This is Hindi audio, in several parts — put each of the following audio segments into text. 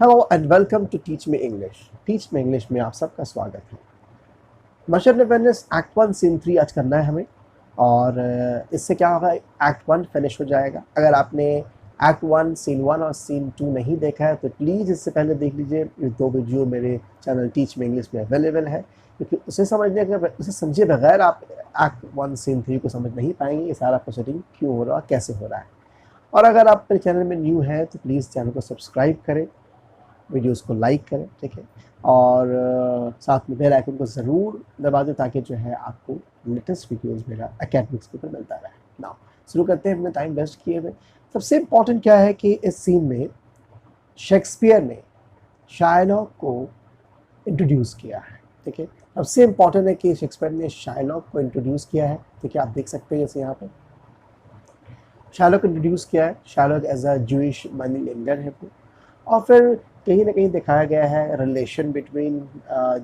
Hello and welcome to teach me English. Teach me English में आप सबका स्वागत है। Merchant of Venice act 1 scene 3 आज करना है हमें। और इससे क्या होगा, एक्ट 1 फिनिश हो जाएगा। अगर आपने एक्ट 1 सीन 1 और सीन 2 नहीं देखा है तो प्लीज़ इससे पहले देख लीजिए। ये दो वीडियो मेरे चैनल टीच मी इंग्लिश में अवेलेबल है, क्योंकि उसे समझे बगैर आप एक्ट 1 सीन 3 को समझ नहीं पाएंगे ये सारा प्रोसीडिंग क्यों हो रहा, कैसे हो रहा है। और अगर आप मेरे चैनल में न्यू हैं तो प्लीज़ चैनल को सब्सक्राइब करें, वीडियोस को लाइक करें, ठीक है। और साथ में बेल आइकन को ज़रूर दबा दें ताकि जो है आपको लेटेस्ट वीडियोस मेरा एकेडमिक्स के ऊपर मिलता रहे। नाउ शुरू करते हैं अपने टाइम वेस्ट किए हुए। सबसे इम्पॉर्टेंट क्या है कि इस सीन में शेक्सपियर ने शायलॉक को इंट्रोड्यूस किया है, ठीक है। सबसे इम्पॉर्टेंट है कि शेक्सपियर ने शायलॉक को इंट्रोड्यूस किया है, ठीक है। आप देख सकते हैं जैसे यहाँ पे शायलॉक इंट्रोड्यूस किया है। Shylock as a Jewish money lender है वो। और फिर कहीं ना कहीं दिखाया गया है relation between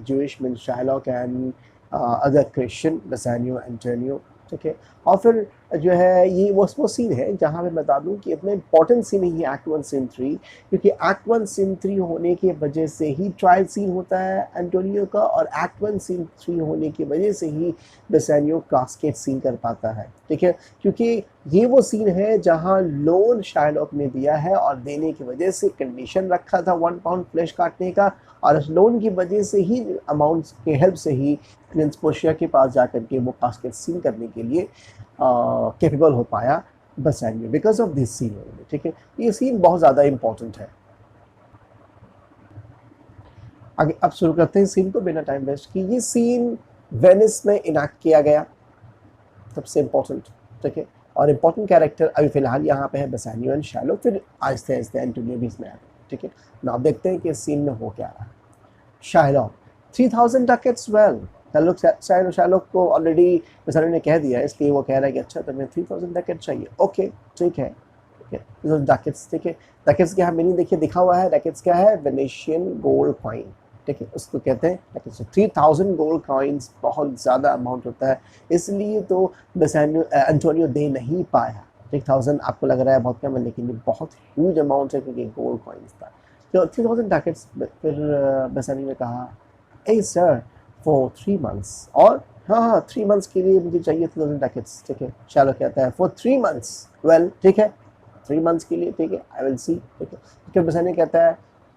Jewish mean Shylock and other Christian Bassanio Antonio, ठीक है। और फिर जो है ये वो सीन है जहाँ मैं बता दूं कि इतना इंपॉर्टेंट सीन है एक्ट 1 सीन 3, क्योंकि एक्ट 1 सीन 3 होने की वजह से ही ट्रायल सीन होता है एंटोनियो का, और एक्ट 1 सीन 3 होने की वजह से ही बेसानियो कास्केट सीन कर पाता है, ठीक है। क्योंकि ये वो सीन है जहाँ लोन शायलॉक ने दिया है और देने की वजह से कंडीशन रखा था 1 पाउंड फ्लैश काटने का, और उस लोन की वजह से ही अमाउंट के हेल्प से ही प्रिंस पोर्शिया के पास जाकर के वो कास्केट सीन करने के लिए कैपेबल हो पाया बसानियो, बिकॉज ऑफ दिस सीन, ठीक है। ये सीन बहुत ज़्यादा इंपॉर्टेंट है। आगे अब शुरू करते हैं सीन को बिना टाइम वेस्ट की। ये सीन वेनिस में इनैक्ट किया गया, सबसे इम्पोर्टेंट, ठीक है। और इम्पोर्टेंट कैरेक्टर अभी फिलहाल यहाँ पे है बसानियो एंड शायलॉक, फिर आहिस्ते आहिस्ते एंटोनियो भी इसमें आया, ठीक है। ना देखते हैं कि इस सीन में हो क्या रहा है। शायलॉक 3000 डकेट्स, वेल शायलॉक को ऑलरेडी बसानियो ने कह दिया है, इसलिए वो कह रहा है कि अच्छा तुम्हें 3000 डकेट चाहिए, ओके ठीक है, ठीक है। डकेट्स, ठीक है। डकेट्स क्या मीनिंग देखिए लिखा हुआ है। डकेट्स क्या है, वेनेशियन गोल्ड कॉइन, ठीक है, उसको कहते हैं। 3000 गोल्ड कॉइन्स बहुत ज़्यादा अमाउंट होता है, इसलिए तो एंटोनियो दे नहीं पाया। 3000 आपको लग रहा है बहुत कम है, लेकिन ये बहुत ह्यूज अमाउंट है क्योंकि गोल्ड कॉइन्स था। तो 3000 डकेट्स। फिर बेसानियो ने कहा ए सर फॉर 3 मंथ्स, और हाँ 3 मंथ्स के लिए मुझे चाहिए 3000 डकेट्स, ठीक है। शायलो कहता है फॉर 3 मंथ्स, वेल ठीक है 3 मंथ्स के लिए, ठीक है, आई विल सी, ठीक है। फिर बेसानियो कहता है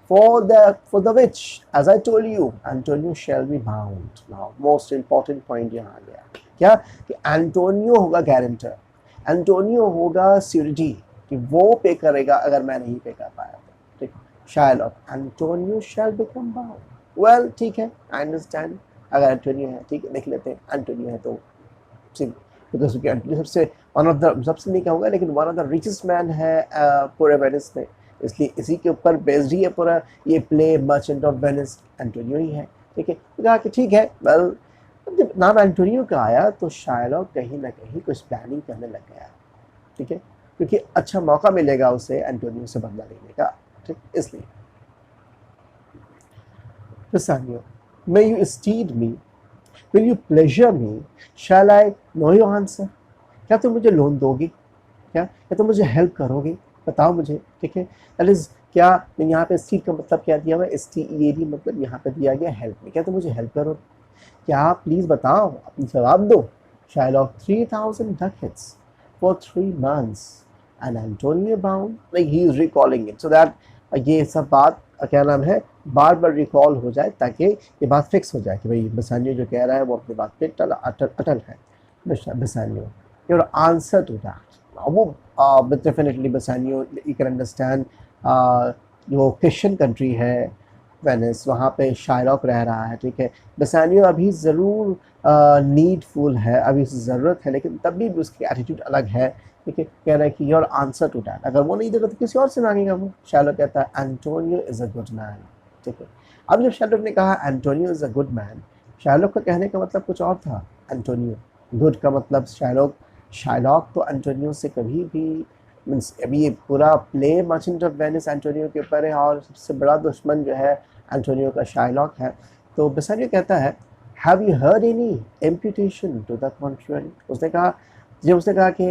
for the which, as I told you, Antonio shall be bound. Now, most important point यहाँ आ गया क्या, कि एंटोनियो होगा गारंटर, एंटोनियो होगा सिक्योरिटी कि वो पे करेगा अगर मैं नहीं पे कर पाया तो, ठीक। शायलॉक, एंटोनियो शैल बिकम बाउंड, वेल ठीक है, आई अंडरस्टैंड। अगर एंटोनियो है, ठीक है, देख लेते हैं एंटोनियो है तो बिकॉज एंटोनियो सबसे नहीं कहूँगा लेकिन one of the richest man है पूरे वेनिस में, इसलिए इसी के ऊपर बेस्ड ही है पूरा ये play merchant of Venice, Antonio ही है, ठीक है। तो कहा कि ठीक है, वेल जब नाम एंटोनियो का आया तो शायलॉक कहीं ना कहीं कुछ प्लानिंग करने लग गया, ठीक है, क्योंकि अच्छा मौका मिलेगा उसे एंटोनियो से बदला लेने का, ठीक। इसलिए Bassanio, may you stead me, will you pleasure me, shall I know your answer, क्या तुम मुझे लोन दोगी, क्या तुम मुझे हेल्प करोगे, बताओ मुझे, ठीक है। दैट इज क्या यहाँ पे स्टीड का मतलब क्या दिया हुआ है, STEAD मतलब यहाँ पे दिया गया हेल्प में, क्या तुम मुझे हेल्प करो, क्या आप प्लीज़ बताओ, अपनी जवाब दो। Shylock 3000 ducats for 3 months and Antonio bound, like he is recalling it so that ये सब बात क्या नाम है बार बार रिकॉल हो जाए ताकि ये बात फिक्स हो जाए कि भाई बेसानियो जो कह रहा है वो अपनी बात पे अटल है। बेसानियो, योर आंसर टू दैट, वो डेफिनेटली बेसानियो, यू कैन अंडरस्टैंड, जो क्रिश्चियन कंट्री है वेनिस, वहाँ पे शायलॉक रह रहा है, ठीक है। बेसानियो अभी ज़रूर नीडफुल है, अभी उसे ज़रूरत है, लेकिन तब भी उसकी एटीट्यूड अलग है, ठीक है। कह रहा है कि योर आंसर टू डैट, अगर वो नहीं देगा तो किसी और से मांगेगा वो। शायलॉक कहता है Antonio is a good man, ठीक है। अब जब शायलॉक ने कहा Antonio is a good man, Shylock का कहने का मतलब कुछ और था। एंटोनियो गुड का मतलब शायलॉक तो एंटोनियो से कभी भी मीन्स अभी ये पूरा play merchant of Venice Antonio के ऊपर है, और सबसे बड़ा दुश्मन जो है एंटोनियो का शायलॉक है। तो बेसानियो कहता है have you heard any imputation to the contrary, उसने कहा कि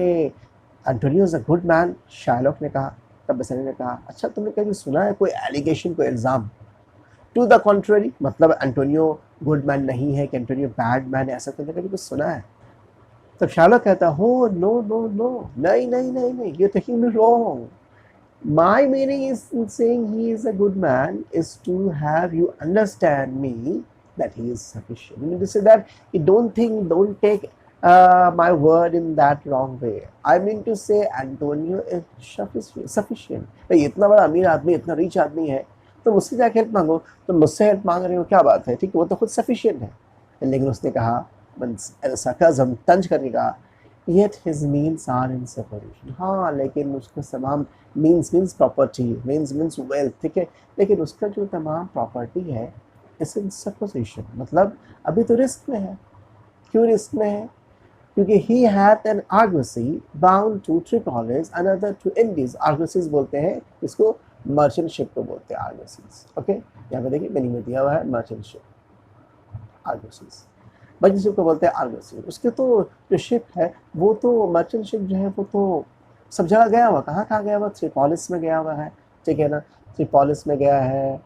Antonio is a good man, Shylock ने कहा तब बेसानियो ने कहा, अच्छा तुमने कभी सुना है कोई एलिगेशन, कोई इल्ज़ाम टू द कॉन्ट्ररी, मतलब एंटोनियो गुड मैन नहीं है कि एंटोनियो बैड मैन है, ऐसा तुमने कभी कुछ सुना है? तब शार्लोक कहता, हो नो नो नो, नहीं नहीं नहीं नहीं, you taking me wrong. My meaning is in saying he is a good man is to have you understand me that he is sufficient. You need to say that you don't take my word in that wrong way. I mean to say Antonio is sufficient. भाई इतना बड़ा अमीर आदमी, इतना रिच आदमी है, तो मुझसे जाके हेल्प मांगो, तो मुझसे हेल्प मांग रहे हो, क्या बात है, ठीक है, वो तो खुद सफिशियंट है. लेकिन उसने कहा, सरकाज़म तंज करके कहा, yet his means are in separation. हाँ, लेकिन उसका तमाम means प्रॉपर्टी, means wealth, ठीक है, लेकिन उसका जो तमाम प्रॉपर्टी है इस इन separation, मतलब अभी तो रिस्क में है. क्यों रिस्क में है? क्योंकि he had an argosy bound to Tripolis, another to Indies. Argosies बोलते हैं इसको, मर्चेंट शिप को बोलते हैं argosies. ओके, यहाँ पे देखिए मीनिंग में दिया हुआ है merchant ship, argosies. Merchant ship को बोलते हैं आर्गोसी. उसके तो जो शिप है वो तो मर्चेंट शिप जो है वो तो सब जगह गया हुआ. कहाँ गया हुआ? ट्रिपोलिस में गया हुआ है, ठीक है ना, ट्रिपोलिस में गया है,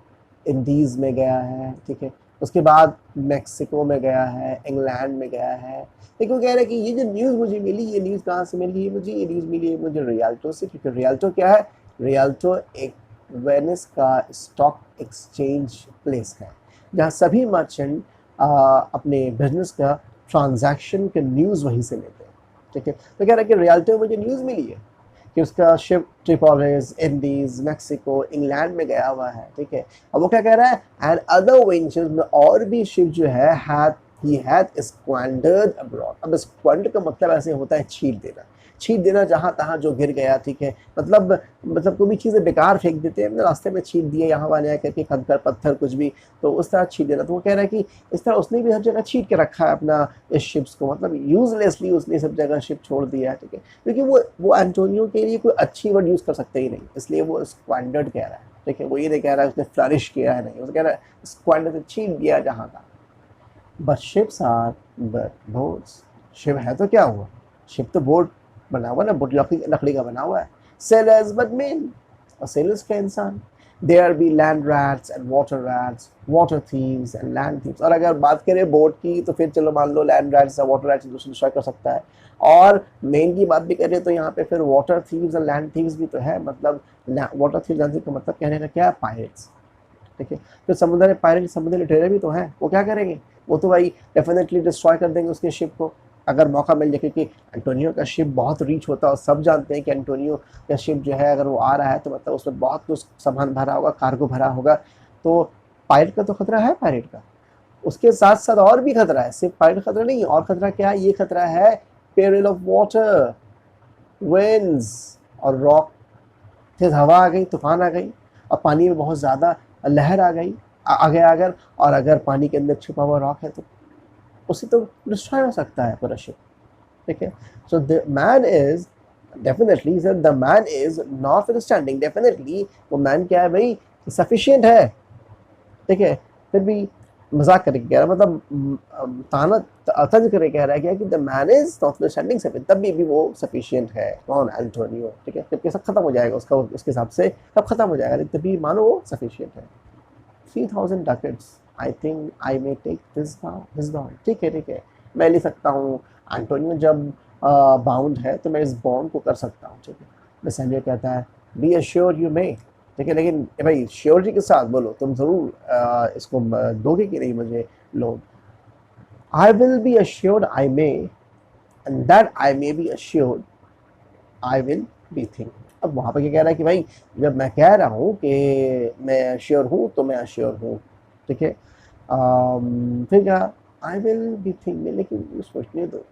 इंडीज़ में गया है, ठीक है, उसके बाद मैक्सिको में गया है, इंग्लैंड में गया है. लेकिन वो कह रहे हैं कि ये जो न्यूज़ मुझे मिली, ये न्यूज़ कहाँ से मिली है मुझे? ये न्यूज़ मिली है मुझे रियल्टो से, क्योंकि रियल्टो क्या है? रियल्टो एक वेनिस का स्टॉक एक्सचेंज प्लेस है जहाँ सभी मर्चेंट अपने बिजनेस का ट्रांजैक्शन के न्यूज़ वहीं से लेते हैं, ठीक है. तो कह रहा है कि रियल्टो में मुझे न्यूज़ मिली है कि उसका शिप ट्रिपोलिस, इंडीज़, मैक्सिको, इंग्लैंड में गया हुआ है, ठीक है. अब वो क्या कह रहा है? एंड अदर वेंचर्स में और भी शिप जो है he had squandered abroad. अब स्क्वांडर का मतलब ऐसे होता है छीट देना जहाँ तहाँ जो गिर गया, ठीक है, मतलब कोई भी चीज़ें बेकार फेंक देते हैं, रास्ते में छीट दिए, यहाँ वाले आकर के कंकड़ पत्थर कुछ भी, तो उस तरह छीट देना. तो वो कह रहा है कि इस तरह उसने भी हर जगह छीट के रखा है अपना इस शिप्स को, मतलब यूजलेसली उसने सब जगह शिप छोड़ दिया है, ठीक है, क्योंकि वो एंटोनियो के लिए कोई अच्छी वर्ड यूज़ कर सकते ही नहीं, इसलिए वो स्क्वांडर्ड कह रहा है, ठीक है. वो ये नहीं कह रहा है उसने फ्लरिश किया है, नहीं, वो कह रहा है स्क्वांडर से छीट दिया जहाँ का. But ships are but boats. Ship है तो क्या हुआ? शिप तो बोट बना हुआ ना, बोट लकड़ी का बना हुआ है. सेलर्स बट मेन, और सेलर्स क्या इंसान. There be land rats and water thieves and land thieves. और अगर बात करें बोट की तो फिर चलो मान लो लैंड रैट्स या वाटर रैट्स डिस्ट्रॉय कर सकता है. और मेन की बात भी करें तो यहाँ पे फिर वाटर थीव्स और लैंड थीव्स भी तो है, मतलब वाटर थीव्स लैंड थीव्स का मतलब कहने का क्या है? पायरेट्स, ठीक है. तो समुद्र में पायरेट, समुद्र लुटेरे भी तो हैं, वो क्या करेंगे? वो तो भाई डेफिनेटली डिस्ट्रॉय कर देंगे उसके शिप को अगर मौका मिल जाए, क्योंकि एंटोनियो का शिप बहुत रीच होता है और सब जानते हैं कि एंटोनियो का शिप जो है अगर वो आ रहा है तो मतलब उसमें बहुत कुछ सामान भरा होगा, कार्गो भरा होगा. तो पायरेट का तो खतरा है, पायरेट का. उसके साथ साथ और भी खतरा है, सिर्फ पायरेट खतरा नहीं, और खतरा क्या है? ये खतरा है पेरिल ऑफ वाटर, विंड्स और रॉक. तेज हवा आ गई, तूफान आ गई, और पानी में बहुत ज़्यादा लहर आ गई, अगर और अगर पानी के अंदर छुपा हुआ रॉक है तो उससे तो डिस्ट्रॉय हो सकता है पूरा शिप, ठीक है. So the man is definitely the man is not understanding. Definitely वो मैन क्या है भाई? सफिशिएंट है, ठीक है. फिर भी मजाक करके कह रहा है, मतलब ताना तंज करके कह रहा है क्या कि the man is not understanding sufficient. तब भी वो सफिशिएंट है. कौन? एंटोनियो, ठीक है. जबकि सब खत्म हो जाएगा उसका, उसके हिसाब से सब खत्म हो जाएगा, लेकिन तभी मानो वो सफिशिएंट है. 3000 ducats. I think I may take this bond. ठीक है, मैं ले सकता हूँ. एंटोनियो जब बाउंड है तो मैं इस बॉन्ड को कर सकता हूँ, ठीक है. बेसानियो कहता है बी एश्योर यू मे, ठीक है, लेकिन भाई श्योरिटी के साथ बोलो, तुम ज़रूर इसको दोगे कि नहीं मुझे loan. I will be assured I may, and that I may be assured I will be think. अब वहाँ पर क्या कह रहा है कि भाई जब मैं कह रहा हूँ कि मैं श्योर हूँ तो मैं अश्योर हूँ, ठीक है. फिर क्या? आई विल बी थिंक, लेकिन सोचने दो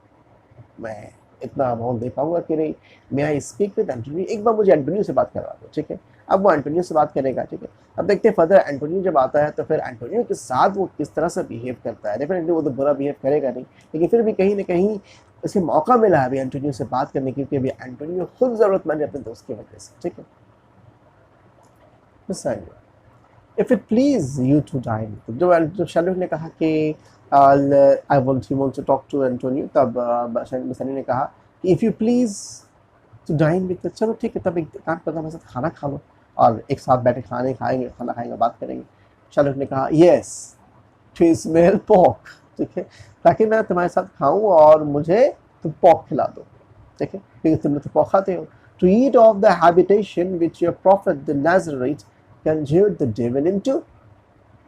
मैं इतना अमाउंट दे पाऊँगा कि नहीं. मैं आई स्पीक विद एंटोनियो, एक बार मुझे एंटोनियो से बात करवा दो, ठीक है. अब वो एंटोनियो से बात करेगा, ठीक है. अब देखते हैं फर्दर एंटोनियो जब आता है तो फिर एंटोनियो के साथ वो किस तरह से बिहेव करता है. डेफिनेटली वो तो बुरा बिहेव करेगा नहीं, लेकिन फिर भी कहीं ना कहीं उसे मौका मिला है अभी एंटोनियो से बात करने की, क्योंकि अभी एंटोनियो खुद ज़रूरतमंद है अपने दोस्त की वजह से, ठीक है. If it please you to dine, जब शार्लोक ने कहा कि I want to talk to Antonio, तब बेसानियो ने कहा कि if you please to dine with, चलो ठीक है, तब एक काम करता मेरे साथ खाना खा लो और एक साथ बैठे खाना खाएंगे, बात करेंगे। शाहरुख ने कहा यस टू स्मेल पोर्क, ठीक है, ताकि मैं तुम्हारे साथ खाऊं और मुझे तुम पोर्क खिला दो, ठीक है, क्योंकि तुम लोग तो पोर्क खाते हो। To eat of the habitation which your prophet the Nazarite conjured the devil into,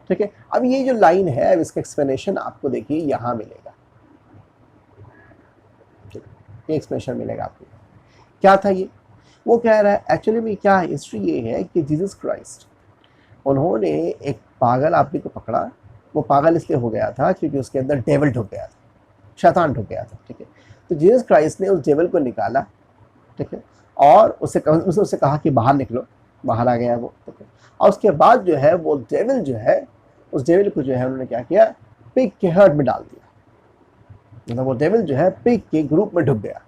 ठीक है। अब ये जो लाइन है, अब इसका एक्सप्लेनेशन आपको देखिए यहां मिलेगा, ये एक्सप्लेनेशन मिलेगा आपको। क्या था ये, वो कह रहा है एक्चुअली में क्या हिस्ट्री ये है कि जीसस क्राइस्ट, उन्होंने एक पागल आदमी को पकड़ा। वो पागल इसलिए हो गया था क्योंकि उसके अंदर डेविल ढुक गया था, शैतान ढुक गया था, ठीक है। तो जीसस क्राइस्ट ने उस डेविल को निकाला, ठीक है, और उससे कहा कि बाहर निकलो, बाहर आ गया वो, ठीक है। और उसके बाद जो है वो डेविल जो है, उस डेविल को जो है उन्होंने क्या किया, पिग के हर्ड में डाल दिया, मतलब वो डेविल जो है पिग के ग्रुप में ढुक गया,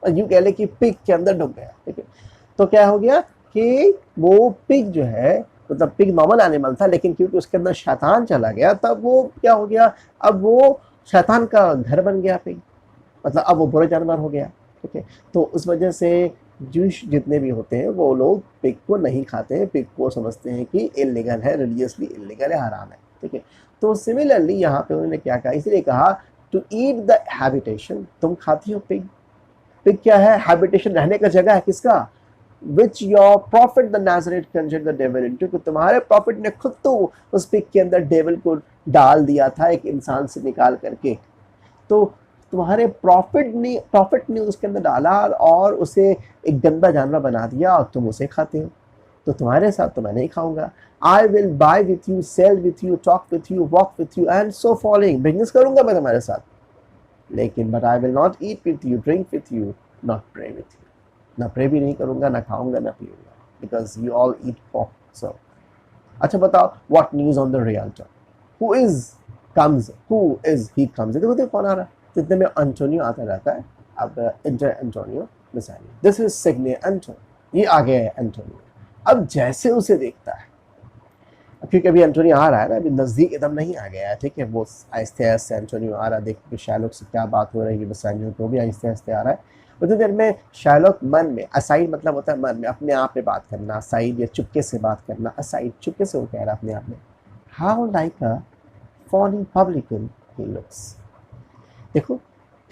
और यूं कह ले कि पिग के अंदर ढुक गया, ठीक है। तो क्या हो गया कि वो पिग जो है, मतलब पिग नॉर्मल एनिमल था, लेकिन क्योंकि उसके अंदर शैतान चला गया, तब वो क्या हो गया, अब वो शैतान का घर बन गया पिग, मतलब अब वो बुरा जानवर हो गया, ठीक है। तो उस वजह से जूश जितने भी होते हैं वो लोग पिग को नहीं खाते हैं, पिग को समझते हैं कि इलीगल है, रिलीजियसली इलीगल है, हराम है, ठीक है। तो सिमिलरली यहाँ पे उन्होंने क्या कहा, इसलिए कहा टू ईट द हैबिटेशन, तुम खाती हो पिग। पिग क्या है, हैबिटेशन, रहने का जगह है किसका, which your prophet the Nazarite conjured the devil into, कि तुम्हारे प्रॉफिट ने खुद तो उस पिग के अंदर डेविल को डाल दिया था, एक इंसान से निकाल करके। तो तुम्हारे प्रॉफिट ने उसके अंदर डाला और उसे एक गंदा जानवर बना दिया और तुम उसे खाते हो, तो तुम्हारे साथ तो मैं नहीं खाऊंगा। I will buy with you, sell with you, talk with you, walk with you and so following, business करूंगा मैं तुम्हारे साथ, लेकिन but I will not eat with you, drink with you, not pray with you, ना प्रे भी नहीं करूंगा, ना खाऊंगा, ना पीऊंगा, because you all eat pork. So अच्छा बताओ, what news on the Rialto, who is comes, who is he comes, देखो कौन आ रहा है, इतने में एंटोनियो आता रहता है। अब enter Antonio missile, this is signor Antonio, ये आ गया है एंटोनियो। अब जैसे उसे देखता है, क्योंकि अभी एंटोनियो आ रहा है ना, अभी नज़दीक एकदम नहीं आ गया है, ठीक है, वो आहिस्ते आहिस्ते एंटोनियो आ रहा है, देख के शायलोक से क्या बात हो रही है, बेसानियो तो भी आहिस्ते आहिस्ते आ रहा है। उतनी देर में शायलोक मन में, असाइड मतलब होता है मन में, अपने आप में बात करना, असाइड या चुपके से बात करना, असाइड चुपके से वो कह रहा है अपने आप में, how like a fawning publican he looks, देखो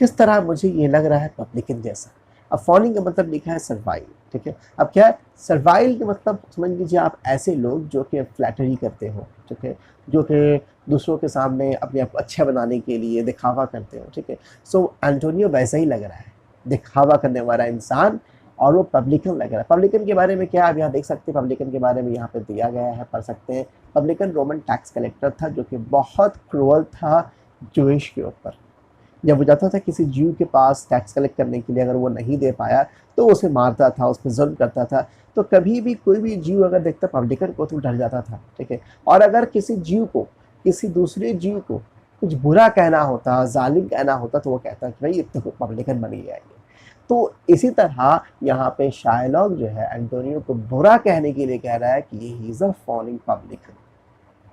किस तरह मुझे ये लग रहा है पब्लिकन जैसा। अब फॉनिंग का मतलब लिखा है सर्वाइल, ठीक है। अब क्या है सर्वाइल का मतलब, समझ लीजिए आप ऐसे लोग जो कि फ्लैटरी करते हो, ठीक है, जो कि दूसरों के सामने अपने आप को अच्छा बनाने के लिए दिखावा करते हो, ठीक है। सो एंटोनियो वैसा ही लग रहा है, दिखावा करने वाला इंसान, और वो पब्लिकन लग रहा है। पब्लिकन के बारे में क्या आप यहाँ देख सकते हैं, पब्लिकन के बारे में यहाँ पे दिया गया है, पढ़ सकते हैं। पब्लिकन रोमन टैक्स कलेक्टर था जो कि बहुत क्रूअल था जूइश के ऊपर। जब वो जाता था किसी जीव के पास टैक्स कलेक्ट करने के लिए, अगर वो नहीं दे पाया तो उसे मारता था, उस पर जुल्म करता था। तो कभी भी कोई भी जीव अगर देखता पब्लिकन को तो डर जाता था, ठीक है। और अगर किसी जीव को, किसी दूसरे जीव को कुछ बुरा कहना होता, जालिम कहना होता, तो वो कहता कि भाई इतने को पब्लिकन बन गया है। तो इसी तरह यहाँ पे शायलॉक जो है एंटोनियो को बुरा कहने के लिए कह रहा है कि he is a falling publican,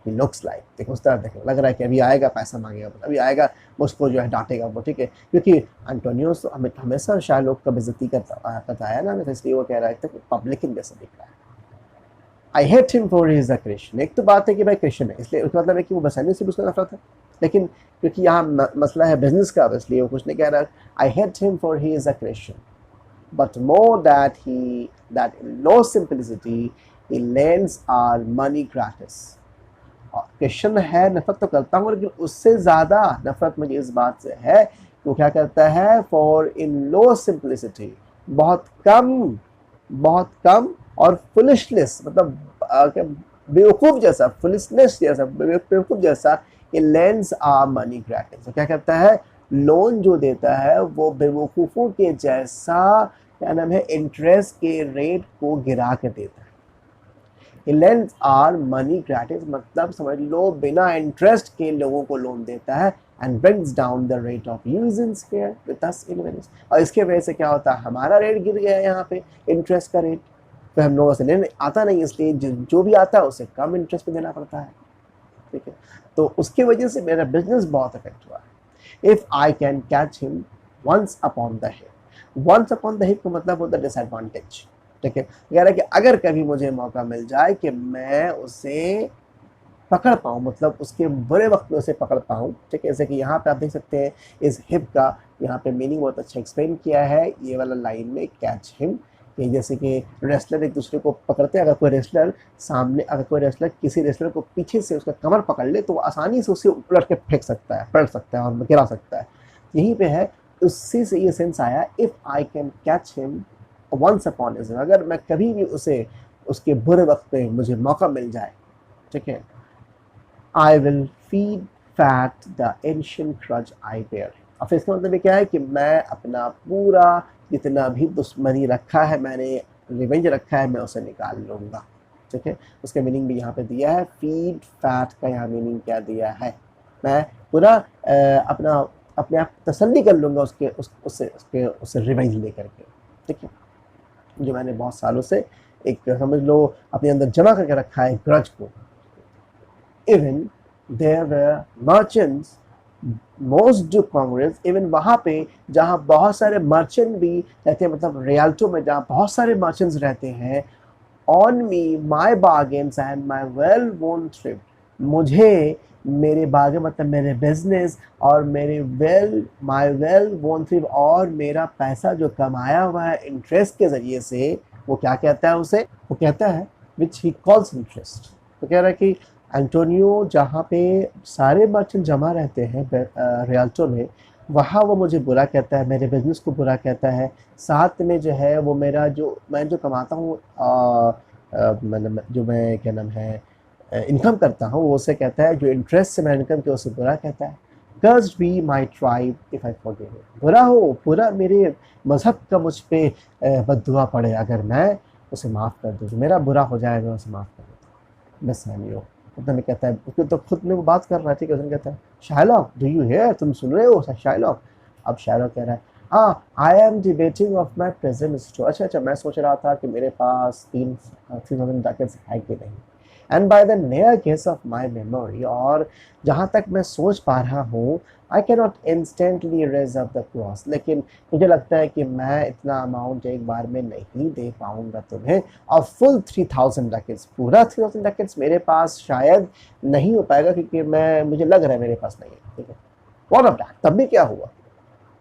he looks like, देखो उस तरह देखो लग रहा है कि अभी आएगा पैसा मांगेगा, अभी आएगा उसको जो है डांटेगा वो, ठीक है। क्योंकि एंटोनियो तो हमेशा शायलॉक का बेइज्जती करता है ना, तो इसलिए वो कह रहा है कि पब्लिकन जैसा दिख रहा है। I hate him for he is a Christian, एक तो बात है कि भाई क्रिश्चियन है, इसलिए उसका मतलब है कि वो बसानी से भी उसका नफरत है, लेकिन क्योंकि यहाँ मसला है बिजनेस का, इसलिए वो कुछ नहीं कह रहा। I hate him for he is a Christian, but more that in no simplicity he lends our money gratis। और क्वेश्चन है, नफरत तो करता हूँ, लेकिन उससे ज़्यादा नफरत मुझे इस बात से है कि वो क्या करता है, फॉर इन लो सिंप्लिसिटी, बहुत कम और फुलिशनेस, मतलब बेवकूफ़ जैसा, फुलिशनेस जैसा, बेवकूफ़ जैसा, ये लेंस आर मनी ग्रेटिस, तो क्या करता है, लोन जो देता है वो बेवकूफ़ों के जैसा, क्या नाम है, इंटरेस्ट के रेट को गिरा कर देता है। लेंस आर मनी ग्रेटिस मतलब समझ लो बिना इंटरेस्ट के लोगों को लोन देता है, and brings down the rate of use in square with us in Venice. और इसके वजह से क्या होता है, हमारा रेट गिर गया है यहाँ पे, इंटरेस्ट का रेट, तो हम लोगों से लेने आता नहीं, इसलिए जो भी आता है उसे कम इंटरेस्ट पे देना पड़ता है, ठीक है। तो उसकी वजह से मेरा बिजनेस बहुत अफेक्ट हुआ है। If I can catch him once upon the head, once upon the hip का मतलब होता है डिसएडवांटेज, ठीक है। कह रहा है कि अगर कभी मुझे मौका मिल जाए कि मैं उसे पकड़ पाऊँ, मतलब उसके बुरे वक्त में उसे पकड़ पाऊँ, ठीक है। जैसे कि यहाँ पे आप देख सकते हैं इस हिप का यहाँ पे मीनिंग बहुत अच्छा एक्सप्लेन किया है ये वाला लाइन में, कैच हिम, कि जैसे कि रेसलर एक दूसरे को पकड़ते हैं, अगर कोई रेसलर सामने, अगर कोई रेसलर किसी रेसलर को पीछे से उसका कमर पकड़ ले तो वो आसानी से उसे उलट के फेंक सकता है, पलट सकता है और गिरा सकता है। यहीं पे है, उससे से ये सेंस आया, if I can catch him once upon his, अगर मैं कभी भी उसे उसके बुरे वक्त पे मुझे मौका मिल जाए, ठीक है, I will feed fat the ancient grudge I bear। अब फिर इसका मतलब ये क्या है कि मैं अपना पूरा जितना भी दुश्मनी रखा है, मैंने रिवेंज रखा है, मैं उसे निकाल लूँगा, ठीक है। उसका मीनिंग भी यहाँ पे दिया है, फीड फैट का यहाँ मीनिंग क्या दिया है, मैं पूरा अपना अपने आप तसल्ली कर लूँगा उसके उससे रिवेंज लेकर के, ठीक है। जो मैंने बहुत सालों से एक समझ लो अपने अंदर जमा करके रखा है ग्रज को। Even there were merchants most do Congress, even वहाँ पे जहाँ बहुत सारे मर्चेंट भी रहते हैं, मतलब रियाल्टो में जहाँ बहुत सारे मर्चेंट्स रहते हैं, on me my bargains and my well worn thrift, मुझे मेरे बागे मतलब मेरे बिजनेस और मेरे माय वेल वोन थ्रिफ्ट और मेरा पैसा जो कमाया हुआ है इंटरेस्ट के जरिए से, वो क्या कहता है उसे, वो कहता है विच ही कॉल्स इंटरेस्ट। तो कह रहा है कि एंटोनियो जहाँ पे सारे मर्चेंट जमा रहते हैं रियाल्टो में, वहाँ वो मुझे बुरा कहता है, मेरे बिजनेस को बुरा कहता है, साथ में जो है वो मेरा जो मैं जो कमाता हूँ मतलब जो मैं क्या नाम है इनकम करता हूँ, वो उसे कहता है, जो इंटरेस्ट से मैं इनकम किया उसे बुरा कहता है। Cursed be my tribe if I forgive it, बुरा हो पूरा मेरे मज़हब का मुझ पे बद्दुआ पड़े अगर मैं उसे माफ़ कर दूँ, मेरा बुरा हो जाए मैं उसे माफ़ कर देता हूँ। बस मैं उतना में कहता है, उसको तो खुद में वो बात कर रहा है, ठीक है। उसने कहता है शायलॉक डू यू हियर, तुम सुन रहे हो शायलॉक। अब शायलॉक कह रहा है हाँ I am debating of my present store, अच्छा मैं सोच रहा था कि मेरे पास 3000 डॉकेट्स है कि नहीं, and by the near guess of my memory, और जहाँ तक मैं सोच पा रहा हूँ, I can not instantly raise up the gross, लेकिन मुझे लगता है कि मैं इतना अमाउंट एक बार में नहीं दे पाऊंगा तुम्हें, और फुल 3000 डकेट्स, पूरा 3000 डकेट्स मेरे पास शायद नहीं हो पाएगा, क्योंकि मुझे लग रहा है मेरे पास नहीं है, ठीक है। व्हाट ऑफ दैट, तब भी क्या हुआ,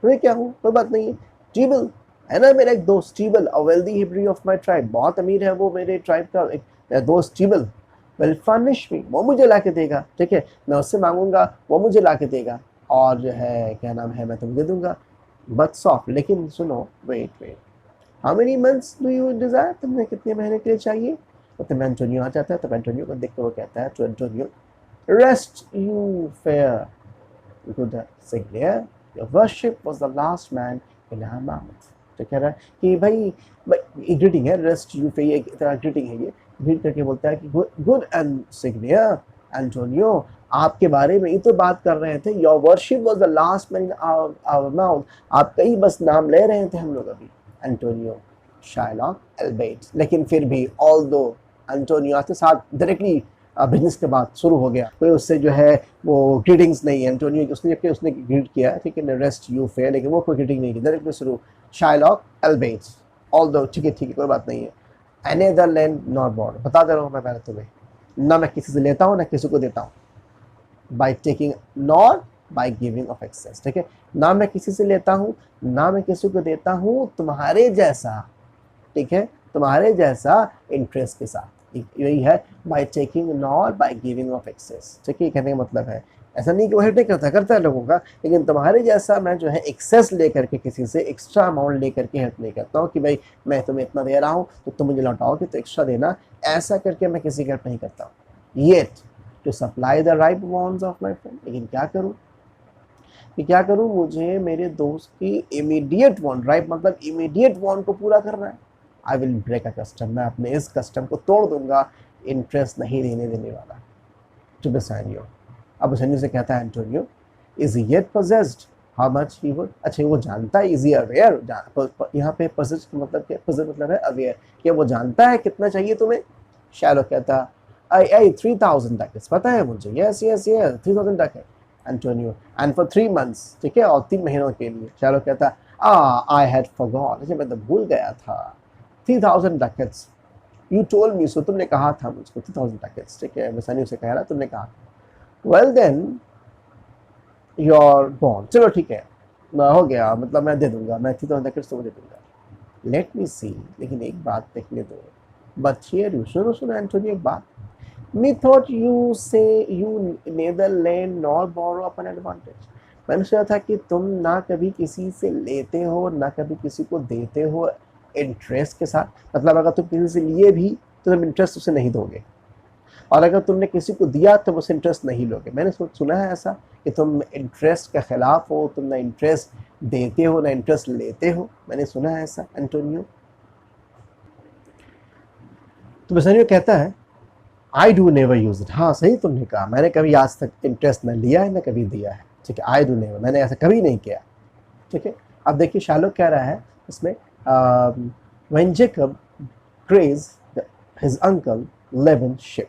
तुम्हें क्या हुआ, कोई बात नहीं है। टीबल है ना मेरा एक दोस्त, Tubal a wealthy Hebrew of my tribe, बहुत अमीर है वो मेरे ट्राइब का एक मेरा दोस्त टीबल, विल फर्निश मी, वो मुझे ला के देगा, ठीक है। मैं उससे मांगूंगा वो मुझे ला के देगा, और जो है क्या नाम है मैं तुम्हें दे दूंगा, बट सॉफ्ट, लेकिन सुनो wait, how many months do you desire, तुम्हें कितने महीने के लिए चाहिए। तो तब एंटोनियो आ जाता है, तब एंटोनियो को देख कर वो कहता है to Antonio, rest you fair good Signia, your worship was the last man in our mouth। तो कह रहा है कि भाई ग्रीटिंग है, रेस्ट यू पे, ये ग्रीटिंग है, ये ग्रीट करके बोलता है कि गुड एंड सिग्निया एंटोनियो, आपके बारे में ही तो बात कर रहे थे, your worship was the last man in our mouth, आपका ही बस नाम ले रहे थे हम लोग अभी। एंटोनियो शायलॉक एल्बेट, लेकिन फिर भी ऑल्दो एंटोनियो के साथ डायरेक्टली बिजनेस के बाद शुरू हो गया, कोई उससे जो है वो ग्रीटिंग्स नहीं है एंटोनियो की, उसने ग्रीट किया, ठीक है, रेस्ट यू फेयर, लेकिन वो कोई ग्रीटिंग नहीं की, डायरेक्टली शुरू शायलॉक एल्बेट्स, ऑल्दो, ठीक है कोई बात नहीं है, अनदर लैंड नॉट बॉर्ड, बता दे रहा हूँ मैं पहले तुम्हें, ना मैं किसी से लेता हूँ ना किसी को देता हूँ, by taking not by giving of excess, ठीक है, ना मैं किसी से लेता हूँ ना मैं किसी को देता हूँ, तुम्हारे जैसा, ठीक है, तुम्हारे जैसा इंटरेस्ट के साथ, यही है by taking not by giving of excess, ठीक है। कहने का मतलब है ऐसा नहीं कि वो हेल्प नहीं करता है लोगों का, लेकिन तुम्हारे जैसा मैं जो है एक्सेस लेकर के किसी से एक्स्ट्रा अमाउंट लेकर के हेल्प नहीं करता हूँ कि भाई मैं तुम्हें इतना दे रहा हूँ तो तुम मुझे लौटाओगे तो एक्स्ट्रा देना, ऐसा करके मैं किसी की हेल्प नहीं करता हूँ। Yet to supply the right wants of my friend, लेकिन क्या करूँ मुझे मेरे दोस्त की इमीडिएट वॉन्ट, राइट मतलब इमीडिएट वॉन्ट को पूरा करना है, I will break a custom, मैं अपने इस कस्टम को तोड़ दूंगा, इंटरेस्ट नहीं देने वाला टू बेसानियो। अब बेसानियो से कहता है Antonio, is yet possessed how much he would, अच्छा वो जानता है, इज ही अवेयर, यहाँ पे पोजेस्ड मतलब क्या, पोजेस्ड मतलब है अवेयर, क्या वो जानता है कितना चाहिए तुम्हें। शैलो कहता आई 3000 डकेट्स, पता है मुझे, yes 3000 Duckett Antonio, and for 3 months, ठीक है, और 3 महीनों के लिए। शैलो कहता आई हैड फॉरगॉट, अच्छा मैं तो भूल गया था, 3000 डकेट्स, यू टोल्ड मी सो, तुमने कहा था मुझको 3000 डकेट्स, ठीक है, बेसानियो से कह रहा तुमने कहा, वेल देन योर बॉन्ड, चलो ठीक है हो गया, मतलब मैं दे दूंगा, मैं 3000 डकेट्स तुम्हें दे दूंगा, लेट मी सी, लेकिन एक बात देखने दो, बट हियर यू, सुनो सुनो एंटोनियो एक बात, me thought you say you neither lend nor borrow upon advantage, मैंने सोचा था कि तुम ना कभी किसी से लेते हो ना कभी किसी को देते हो इंटरेस्ट के साथ, मतलब अगर तुम किसी से लिए भी तो तुम इंटरेस्ट उसे नहीं दोगे, और अगर तुमने किसी को दिया तो उसे इंटरेस्ट नहीं लोगे, मैंने सुना है ऐसा कि तुम इंटरेस्ट के खिलाफ हो, तुम ना इंटरेस्ट देते हो ना इंटरेस्ट लेते हो, मैंने सुना है ऐसा एंटोनियो। तो बेसानियो कहता है I do never use it, हाँ सही तुमने कहा, मैंने कभी आज तक इंटरेस्ट ना लिया है ना कभी दिया है, ठीक है, आई डू नेवर, मैंने ऐसा कभी नहीं किया, ठीक है। अब देखिए शार्लोक कह रहा है इसमें, when Jacob grazed his uncle Lebon ship,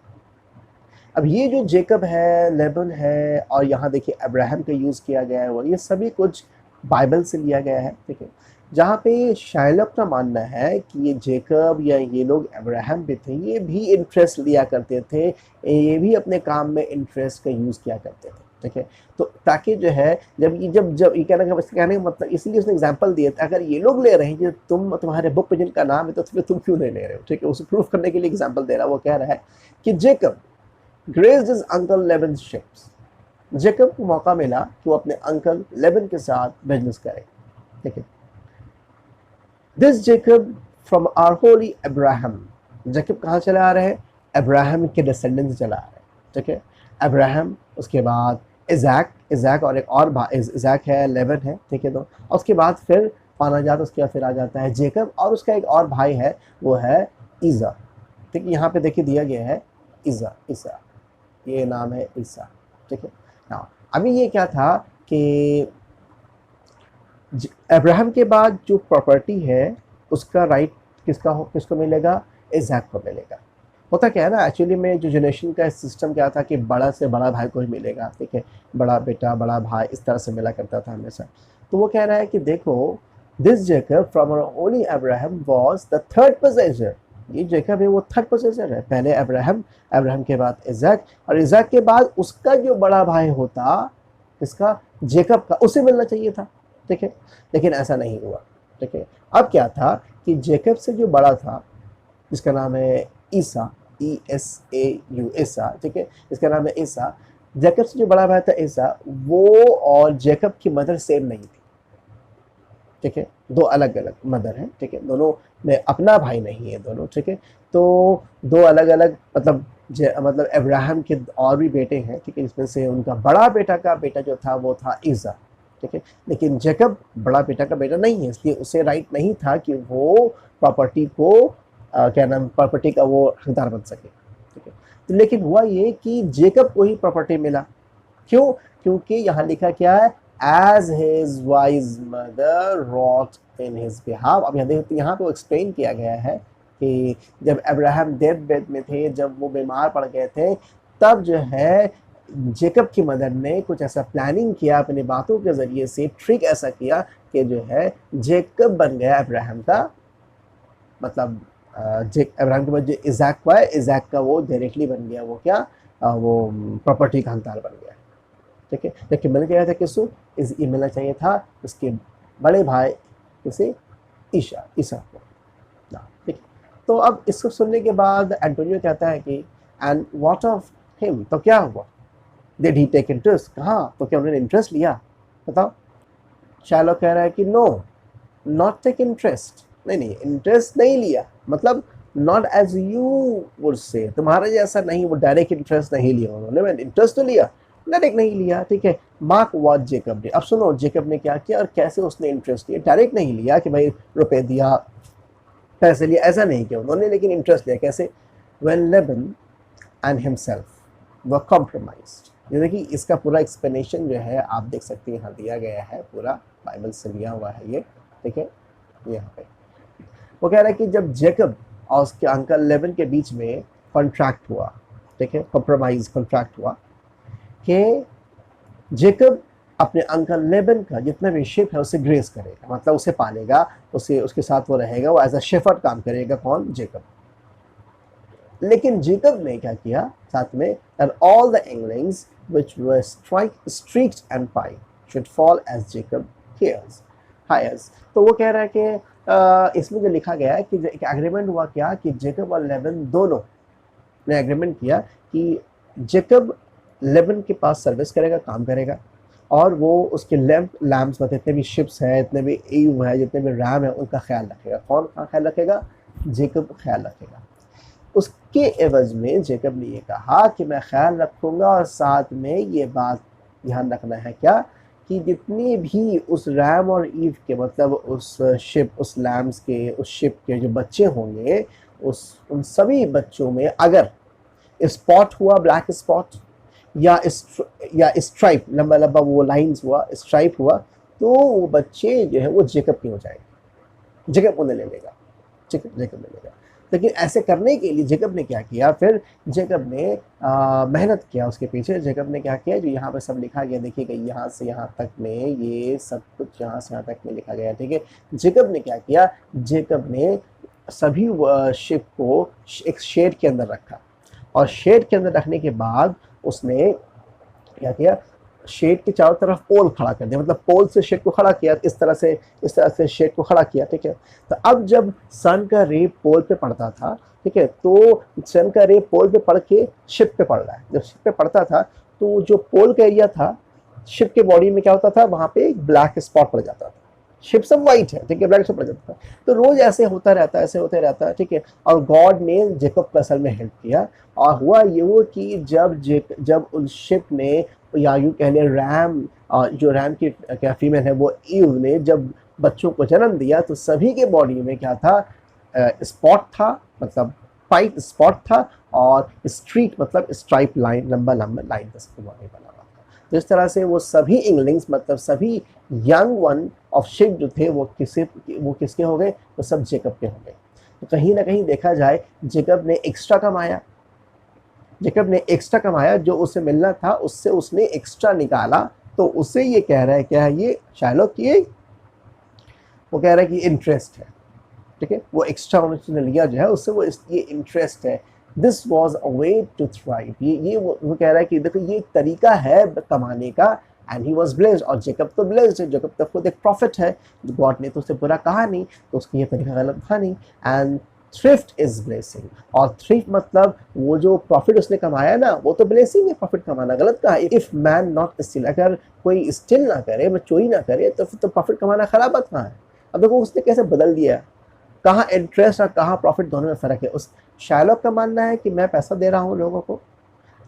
अब ये जो जेकब है, लेबन है, और यहाँ देखिए अब्राहम का यूज़ किया गया है, और ये सभी कुछ बाइबल से लिया गया है, ठीक है, जहाँ पे शार्लोक का मानना है कि ये जेकब या ये लोग अब्राहम भी थे, ये भी इंटरेस्ट लिया करते थे, ये भी अपने काम में इंटरेस्ट का यूज़ किया करते थे, ठीक है, तो ताकि जो है जब ये कहने का मतलब, इसलिए उसने एग्जांपल दिया था, अगर ये लोग ले रहे हैं कि तुम्हारे बुक में जिनका नाम है तो फिर तुम क्यों नहीं ले रहे हो, ठीक है, उसे प्रूफ करने के लिए एग्जाम्पल दे रहा है, वो कह रहा है कि Jacob grazed his uncle Lebon ships, Jacob को मौका मिला कि वो अपने अंकल लेबन के साथ बिजनेस करे, ठीक है, this Jacob from our holy Abraham, Jacob कहाँ चले आ रहे हैं, अब्राहम के डिसेंडेंट्स चला आ रहे हैं, ठीक है, अब्राहम, उसके बाद इज़ाक और एक और भाई इज़ाक है, लेबन है, ठीक है, तो और उसके बाद फिर माना जाता, उसके बाद फिर आ जाता है जेकब, और उसका एक और भाई है वो है ईसा, ठीक है, यहाँ पे देखिए दिया गया है ईसा, ये नाम है ईसा, ठीक है। हाँ, अभी ये क्या था कि अब्राहम के बाद जो प्रॉपर्टी है उसका राइट किसको मिलेगा, इज़ाक को मिलेगा। होता क्या है ना, एक्चुअली में जो जनरेशन का सिस्टम क्या था कि बड़ा से बड़ा भाई को ही मिलेगा, ठीक है, बड़ा बेटा बड़ा भाई इस तरह से मिला करता था हमेशा। तो वो कह रहा है कि देखो, this Jacob from only Abraham was the third possessor, ये जेकब है वो थर्ड पोजेसर है, पहले अब्राहम के बाद इज़ाक, और इज़ाक के बाद उसका जो बड़ा भाई होता इसका जेकब का, उसे मिलना चाहिए था, ठीक है, लेकिन ऐसा नहीं हुआ, ठीक है। अब क्या था कि जेकब से जो बड़ा था जिसका नाम है ईसा, ESAU ईसा, ठीक है, इसका नाम है ईसा, जेकब से जो बड़ा भाई था ईसा, वो और जेकब की मदर सेम नहीं थी, ठीक है, दो अलग अलग मदर हैं, ठीक है, दोनों में अपना भाई नहीं है दोनों, ठीक है, तो दो अलग अलग मतलब अब्राहम के और भी बेटे हैं, ठीक है, इसमें से उनका बड़ा बेटा का बेटा जो था वो था ईसा, ठीक है, लेकिन जेकब बड़ा बेटा का बेटा नहीं है, इसलिए उसे राइट नहीं था कि वो प्रॉपर्टी को क्या नाम प्रॉपर्टी का वो हकदार बन सके, ठीक है। तो लेकिन हुआ ये कि जेकब को ही प्रॉपर्टी मिला, क्यों, क्योंकि यहाँ लिखा क्या है, as his wise mother wrought in his behalf. अब यहाँ देखते, यहाँ पे एक्सप्लेन किया गया है कि जब अब्राहम डेथ बेड में थे, जब वो बीमार पड़ गए थे, तब जो है जेकब की मदर ने कुछ ऐसा प्लानिंग किया, अपनी बातों के ज़रिए से ट्रिक ऐसा किया कि जो है जेकब बन गया अब्राहम का, मतलब अब्राहम के बाद जो इज़ाक हुआ है, इज़ाक का वो डायरेक्टली बन गया, वो क्या वो प्रॉपर्टी का हकदार बन गया, ठीक है। लेकिन मैंने क्या था किसको, ये मिलना चाहिए था उसके बड़े भाई किसे, ईसा को, ठीक है। तो अब इसको सुनने के बाद एंटोनियो कहता है कि एंड व्हाट ऑफ हिम, तो क्या हुआ, डिड ही टेक इंटरेस्ट, कहाँ, तो क्या उन्होंने इंटरेस्ट लिया, बताओ। शार्लोक कह रहा है कि नो, नॉट टेक इंटरेस्ट, नहीं इंटरेस्ट नहीं लिया, मतलब not as you would say, तुम्हारे जैसा नहीं, वो डायरेक्ट इंटरेस्ट नहीं लिया उन्होंने, इंटरेस्ट तो लिया, डायरेक्ट नहीं लिया, ठीक है। मार्क व्हाट जेकब ने, अब सुनो जेकब ने क्या किया और कैसे उसने इंटरेस्ट लिया, डायरेक्ट नहीं लिया कि भाई रुपए दिया पैसे लिया, ऐसा नहीं किया उन्होंने, लेकिन इंटरेस्ट लिया कैसे, when Lebon and himself were compromised. ये देखिए इसका पूरा एक्सप्लेनेशन जो है आप देख सकते हैं, यहाँ दिया गया है, पूरा बाइबल से लिया हुआ है ये, ठीक है। यहाँ पे वो कह रहा है कि जब जेकब और उसके अंकल लेबन के बीच में कॉन्ट्रैक्ट हुआ, ठीक है, कॉम्प्रोमाइज कॉन्ट्रैक्ट हुआ कि जेकब अपने अंकल लेबन का जितना भी शिप है उसे ग्रेस करेगा, मतलब उसे पालेगा, उसे उसके साथ वो रहेगा, वो एज अ शेफर्ड काम करेगा। कौन? जेकब। लेकिन जेकब ने क्या किया साथ में, that all the Englings which were streaked and pie should fall as Jacob hires। तो वो कह रहा है कि इसमें जो लिखा गया है कि एक एग्रीमेंट हुआ क्या कि जेकब और लेबन दोनों ने एग्रीमेंट किया कि जेकब लेबन के पास सर्विस करेगा, काम करेगा, और वो उसके लैम्प्स मतलब जितने भी शिप्स हैं, इतने भी ईव है, जितने भी रैम है, उनका ख्याल रखेगा। कौन का ख्याल रखेगा? जेकब ख्याल रखेगा। उसके एवज में जेकब ने ये कहा कि मैं ख्याल रखूंगा, और साथ में ये बात ध्यान रखना है क्या कि जितनी भी उस रैम और ईव के मतलब उस शिप, उस लैम्स के, उस शिप के जो बच्चे होंगे, उन सभी बच्चों में अगर स्पॉट हुआ, ब्लैक स्पॉट या स्ट्राइप, लंबा लंबा वो लाइंस हुआ, स्ट्राइप हुआ, तो वो बच्चे जो है वो जेकब के हो जाएंगे, जेकब उन्हें ले लेगा, जेकब ले लेगा। लेकिन ऐसे करने के लिए जेकब ने क्या किया, फिर जेकब ने मेहनत किया उसके पीछे। जेकब ने क्या किया, जो यहाँ पे सब लिखा गया देखिएगा, यहाँ से यहाँ तक में ये सब कुछ यहाँ से यहाँ तक में लिखा गया, ठीक है। जेकब ने क्या किया, जेकब ने सभी शिप को एक शेड के अंदर रखा, और शेड के अंदर रखने के बाद उसने क्या किया, शेड के चारों तरफ पोल खड़ा कर दिया, मतलब पोल से शेड को खड़ा किया, इस तरह से शेड को खड़ा किया, ठीक है। तो अब जब सन का रे पोल पे पड़ता था, ठीक है, तो सन का रे पोल पे पड़ के शिप पे पड़ रहा है। जब शिप पे पड़ता था तो जो पोल का एरिया था शिप के बॉडी में क्या होता था, वहां पे एक ब्लैक स्पॉट पड़ जाता था। शिप सब वाइट है, ठीक है, ब्लैक स्पॉट पड़ जाता था। तो रोज ऐसे होता रहता है, ऐसे होते रहता है, ठीक है। और गॉड ने जेकब को असल में हेल्प किया, और हुआ ये वो कि जब उस शिप ने, या यूँ कह लें रैम, जो रैम की क्या फीमेल है वो ईव ने जब बच्चों को जन्म दिया, तो सभी के बॉडी में क्या था, स्पॉट था, मतलब वाइट स्पॉट था, और स्ट्रीक मतलब स्ट्राइप लाइन, लंबा लंबा लाइन का सबके बॉडी बना हुआ था। तो इस तरह से वो सभी इंग्लिंग्स, मतलब सभी यंग वन ऑफ शिप जो थे वो किसके हो गए, वो सब जेकब के हो गए। तो कहीं ना कहीं देखा जाए, जेकब ने एक्स्ट्रा कमाया, जेकब ने एक्स्ट्रा कमाया, जो उसे मिलना था उससे उसने एक्स्ट्रा निकाला। तो उसे ये कह रहा है, क्या है ये शायलोक, ये वो कह रहा है कि इंटरेस्ट है, ठीक है, वो एक्स्ट्रा उन्होंने लिया जो है उससे वो ये इंटरेस्ट है। This was a way to thrive, ये वो कह रहा है कि देखो ये एक तरीका है कमाने का। एंड ही वॉज ब्लेस्ड, और जेकब तो ब्लेस्ड है, जेकब तो खुद एक प्रॉफिट है, गॉड ने तो उसे बुरा कहा नहीं, तो उसका ये तरीका गलत था नहीं। एंड थ्रिफ्ट इज ब्लेसिंग, और थ्रिफ्ट मतलब वो जो प्रॉफिट उसने कमाया ना, वो तो ब्लेसिंग है, प्रॉफिट कमाना गलत कहा। इफ मैन नॉट स्टील, अगर कोई स्टील ना करे, मैं चोरी ना करे, तो फिर तो प्रॉफिट कमाना खराब बात कहाँ है। अब देखो उसने कैसे बदल दिया, कहाँ इंटरेस्ट और कहाँ प्रॉफिट, दोनों में फ़र्क है। उस शायलोक का मानना है कि मैं पैसा दे रहा हूँ लोगों को,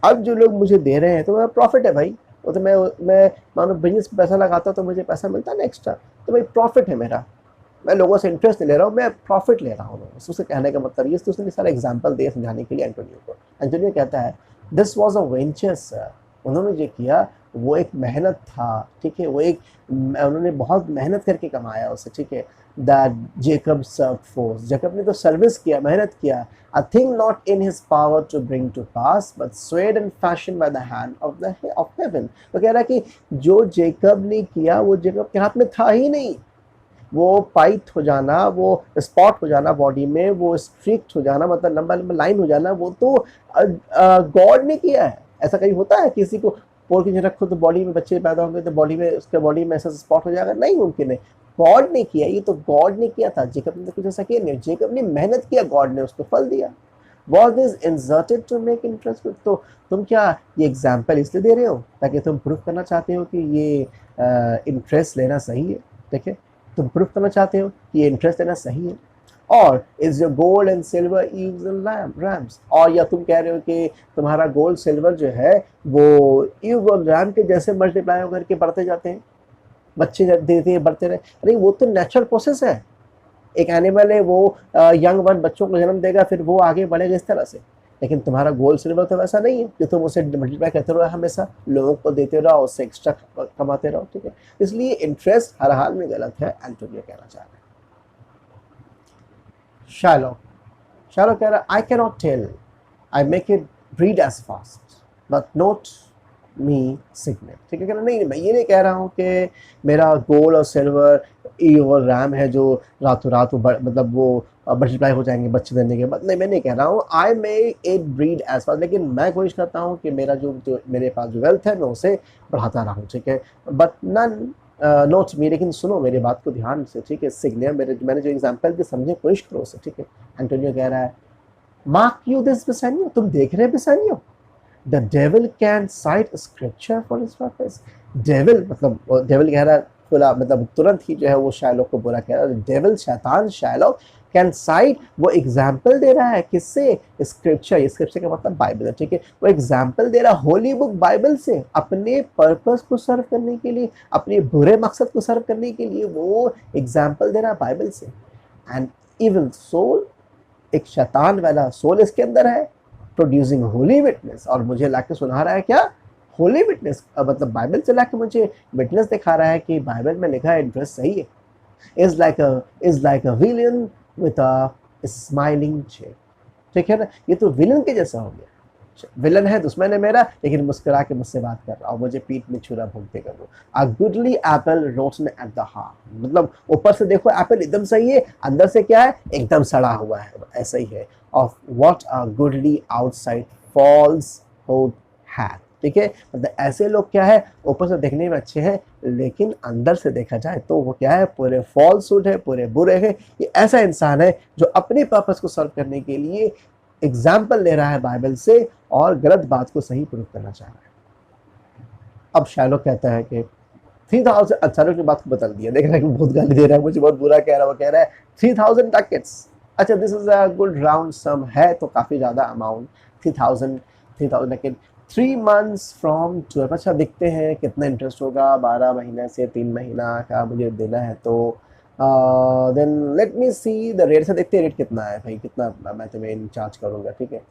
अब जो लोग मुझे दे रहे हैं तो मेरा प्रॉफिट है भाई, वो तो मैं मानो बिजनेस में पैसा लगाता हूँ तो मुझे पैसा मिलता है ना एक्स्ट्रा, तो भाई प्रॉफिट है मेरा, मैं लोगों से इंटरेस्ट नहीं ले रहा हूँ, मैं प्रॉफिट ले रहा हूँ लोगों से। उससे कहने का मतलब ये, तो उसने सारा एग्जाम्पल दिया समझाने के लिए एंटोनियो को। एंटोनियो कहता है this was a venture sir, उन्होंने जो किया वो एक मेहनत था, ठीक है, वो एक उन्होंने बहुत मेहनत करके कमाया उसे, ठीक है। That Jacob serve force, Jacob ने तो सर्विस किया, मेहनत किया। A thing not in his power to bring to pass, but swayed and fashioned by the hand of heaven। वो कह रहा है कि जो जेकब ने किया वो जेकब के हाथ में था ही नहीं। वो पाइट हो जाना, वो स्पॉट हो जाना बॉडी में, वो स्ट्रिक्ट हो जाना, मतलब लंबा लंबा लाइन हो जाना, वो तो गॉड ने किया है। ऐसा कहीं होता है किसी को पोल के रखो तो बॉडी में बच्चे पैदा होंगे तो बॉडी में, उसके बॉडी में ऐसा स्पॉट हो जाएगा? नहीं, मुमकिन है। गॉड ने किया, ये तो गॉड ने किया था, जेकब ने तो कुछ ऐसा किया नहीं, जेकब ने मेहनत किया, गॉड ने उसको फल दिया। Was this inserted to make interest? तो तुम क्या ये एग्जाम्पल इसलिए दे रहे हो ताकि तुम प्रूफ करना चाहते हो कि ये इंटरेस्ट लेना सही है, ठीक है, तुम प्रूफ करना चाहते हो कि ये इंटरेस्ट लेना सही है। और is your gold and silver ewes and rams, और या तुम कह रहे हो कि तुम्हारा गोल्ड सिल्वर जो है वो ईव और रैम के जैसे मल्टीप्लाई होकर के बढ़ते जाते हैं, बच्चे देते हैं, बढ़ते रहे। अरे वो तो नेचुरल प्रोसेस है, एक एनिमल है, वो यंग वन बच्चों को जन्म देगा, फिर वो आगे बढ़ेगा इस तरह से। लेकिन तुम्हारा गोल्ड सिल्वर तो वैसा नहीं है कि तुम उसे मल्टीप्लाई करते रहो, हमेशा लोगों को देते रहो, उससे एक्स्ट्रा कमाते रहो, ठीक है। इसलिए इंटरेस्ट हर हाल में गलत है, एंटोनियो कहना चाह रहे हैं। शायलोक कह रहा है I can not tell, I make it breed as fast, but note me signior, ठीक है। नहीं, मैं ये नहीं कह रहा हूँ कि मेरा गोल्ड और सिल्वर ई और रैम है जो रातों रात मतलब वो मल्टीप्लाई हो जाएंगे बच्चे देने के बाद। नहीं, मैं नहीं कह रहा हूँ I may it breed as far, लेकिन मैं कोशिश करता हूँ कि मेरा जो मेरे पास जो वेल्थ है मैं उसे बढ़ाता रहूँ, ठीक है। बट नन नोट मी, लेकिन सुनो मेरी बात को ध्यान से, ठीक है। सिग्नल मैंने जो एग्जाम्पल दी समझे कोशिश करो उसे, ठीक है। एंटोनियो कह रहा है मार्क यू दिस बिसानियो, तुम देख रहे Bassanio, the devil can cite scripture for his purpose. Devil मतलब डेविल कह रहा है खुला, मतलब तुरंत ही जो है वो शायलोक को बुरा कह रहा है। डेविल शैतान शायलोक कैन साइट, वो एग्जाम्पल दे रहा है किससे, स्क्रिप्चर। स्क्रिप्चर का मतलब बाइबल है, ठीक है। वो एग्जाम्पल दे रहा है होली बुक बाइबल से अपने पर्पस को सर्व करने के लिए, अपने बुरे मकसद को सर्व करने के लिए वो एग्जाम्पल दे रहा है बाइबल से। एंड इविल सोल, एक शैतान वाला सोल इसके अंदर है, प्रोड्यूसिंग होली विटनेस, और मुझे लाके सुना रहा है क्या, होली विटनेस। मतलब बाइबल से लाके मुझे विटनेस दिखा रहा है कि बाइबल में लिखा है इंटरेस्ट सही है। Is like a villain with a smiling cheek, ठीक है ना। ये तो विलन के जैसा हो गया। विलन है, दुश्मन है मेरा, लेकिन मुस्कुरा के मुझसे बात कर रहा हूँ, मुझे पीठ में छुरा भूनते कर वो। A goodly apple rotten at the heart, मतलब ऊपर से देखो एप्पल एकदम सही है, अंदर से क्या है, एकदम सड़ा हुआ है, ऐसा ही है। Of what a goodly outside falsehood hath, ठीक है। मतलब ऐसे लोग क्या है, ऊपर से देखने में अच्छे हैं लेकिन अंदर से देखा जाए तो वो क्या है, पूरे फॉल्सहुड है, पूरे बुरे हैं। ये ऐसा इंसान है जो अपने पर्पस को सर्व करने के लिए एग्जाम्पल ले रहा है बाइबल से और गलत बात को सही प्रूव करना चाह रहा है। अब शायलोक कहता है कि 3000, शायलोक ने बात को बदल दिया, देख रहा है कि बहुत गाली दे रहा है मुझे, बहुत बुरा कह रहा है। वो कह रहा है 3000 डकेट्स। अच्छा, this is a good round sum, है तो काफ़ी ज़्यादा अमाउंट। 3000 Duckett 3 months from 12। अच्छा, देखते हैं कितना इंटरेस्ट होगा, 12 महीने से 3 महीना का मुझे देना है तो then let me see the rate. से देखते हैं रेट कितना है भाई, कितना मैं तुम्हें इन चार्ज करूँगा, ठीक है।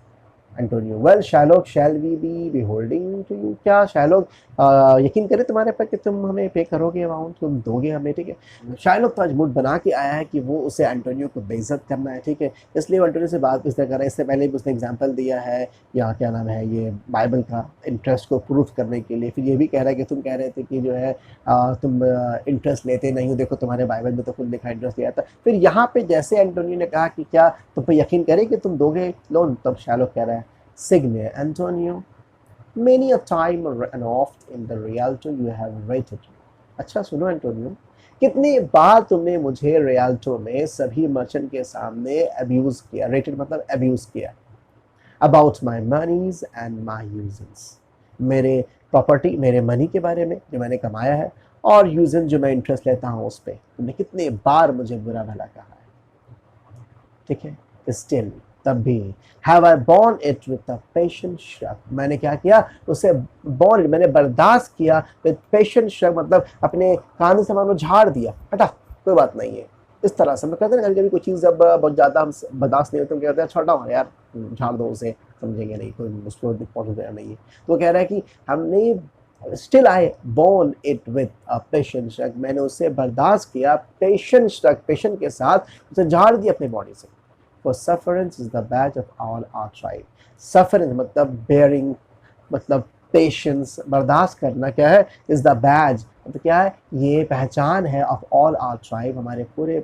Antonio well Shylock shall we be holding to you, क्या शायलोक यकीन करे तुम्हारे पर कि तुम हमें पे करोगे, अमाउंट तुम दोगे हमें, ठीक है। शायलोक तो आज मूड बना के आया है कि वो उसे एंटोनियो को बेइज्जत करना है, ठीक है। इसलिए वो एंटोनियो से बात इसलिए कर रहा है, इससे पहले भी उसने एग्जाम्पल दिया है या क्या नाम है ये बाइबल का इंटरेस्ट को प्रूफ करने के लिए। फिर ये भी कह रहा है कि तुम कह रहे थे कि जो है तुम इंटरेस्ट लेते नहीं हो, देखो तुम्हारे बाइबल में तो खुद लिखा इंटरेस्ट दिया था। फिर यहाँ पे जैसे एंटोनियो ने कहा कि क्या तुम पे यकीन करे कि तुम दोगे लोन, तब शायलोक कह रहा है Signe, Antonio, many a time and oft in the Rialto you have rated me. अच्छा सुनो एंटोनियो, कितनी बार तुमने मुझे रियाल्टो में सभी मर्चेंट के सामने अब्यूज किया, रेटेड मतलब अब्यूज किया, about my moneys and my uses, मेरे प्रॉपर्टी, मेरे मनी के बारे में जो मैंने कमाया है, और यूजन जो मैं इंटरेस्ट लेता हूँ उस पर तुमने कितनी बार मुझे बुरा भला कहा है, ठीक है। स्टिल तब भी have I born it with a patient shrug, मैंने क्या किया उसे बॉर्न, मैंने बर्दाश्त किया विद पेशेंट श्रग, मतलब अपने कान से मानो झाड़ दिया, हटा कोई बात नहीं है। इस तरह से मैं कहते हैं कभी कोई चीज़ जब बहुत ज़्यादा हम बर्दाश्त नहीं होती, हम कहते हैं छोटा हो यार, झाड़ दो उसे, समझेंगे नहीं, कोई उसको पहुँच गया नहीं है। तो वो कह रहा है कि हमने still I borne it with a patient shrug, मैंने उसे बर्दाश्त किया पेशेंट श्रग, पेशेंट के साथ उसे झाड़ दिया अपनी बॉडी से। For sufferance is the badge of all our tribe. Sufferance मतलब bearing, मतलब patience, बर्दाश्त करना क्या है, is the badge, मतलब क्या है, ये पहचान है of all our tribe, हमारे पूरे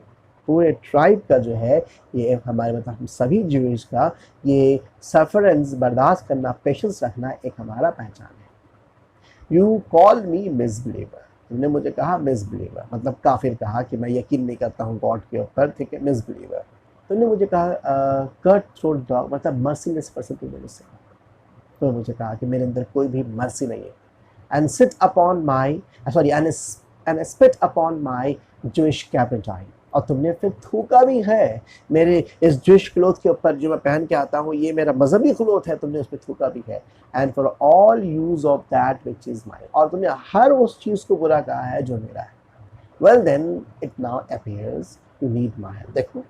पूरे ट्राइब का जो है, ये हमारे मतलब हम सभी ज्यूइश का ये सफरेंस, बर्दाश्त करना, पेशेंस रखना एक हमारा पहचान है। यू कॉल मी मिसबिलीवर, तुमने मुझे कहा मिसबिलीवर, मतलब काफिर कहा कि मैं यकीन नहीं करता हूँ गॉड के ऊपर, ठीक है, मिसबिलीवर। तुमने मुझे कहा कट थ्रोट डॉग, मतलब मर्सीलेस पर्सन तुमने मुझसे कहा, तो मुझे कहा कि मेरे अंदर कोई भी मर्सी नहीं है। And sit upon my sorry and spit upon my Jewish gaberdine, और तुमने फिर थूका भी है मेरे इस जूइश क्लोथ के ऊपर जो मैं पहन के आता हूँ, ये मेरा मजहबी क्लोथ है, तुमने उस पर थूका भी है। And for all use of that which is mine, और तुमने हर उस चीज़ को बुरा कहा है जो मेरा है। Well then it now appears you need my help, देखो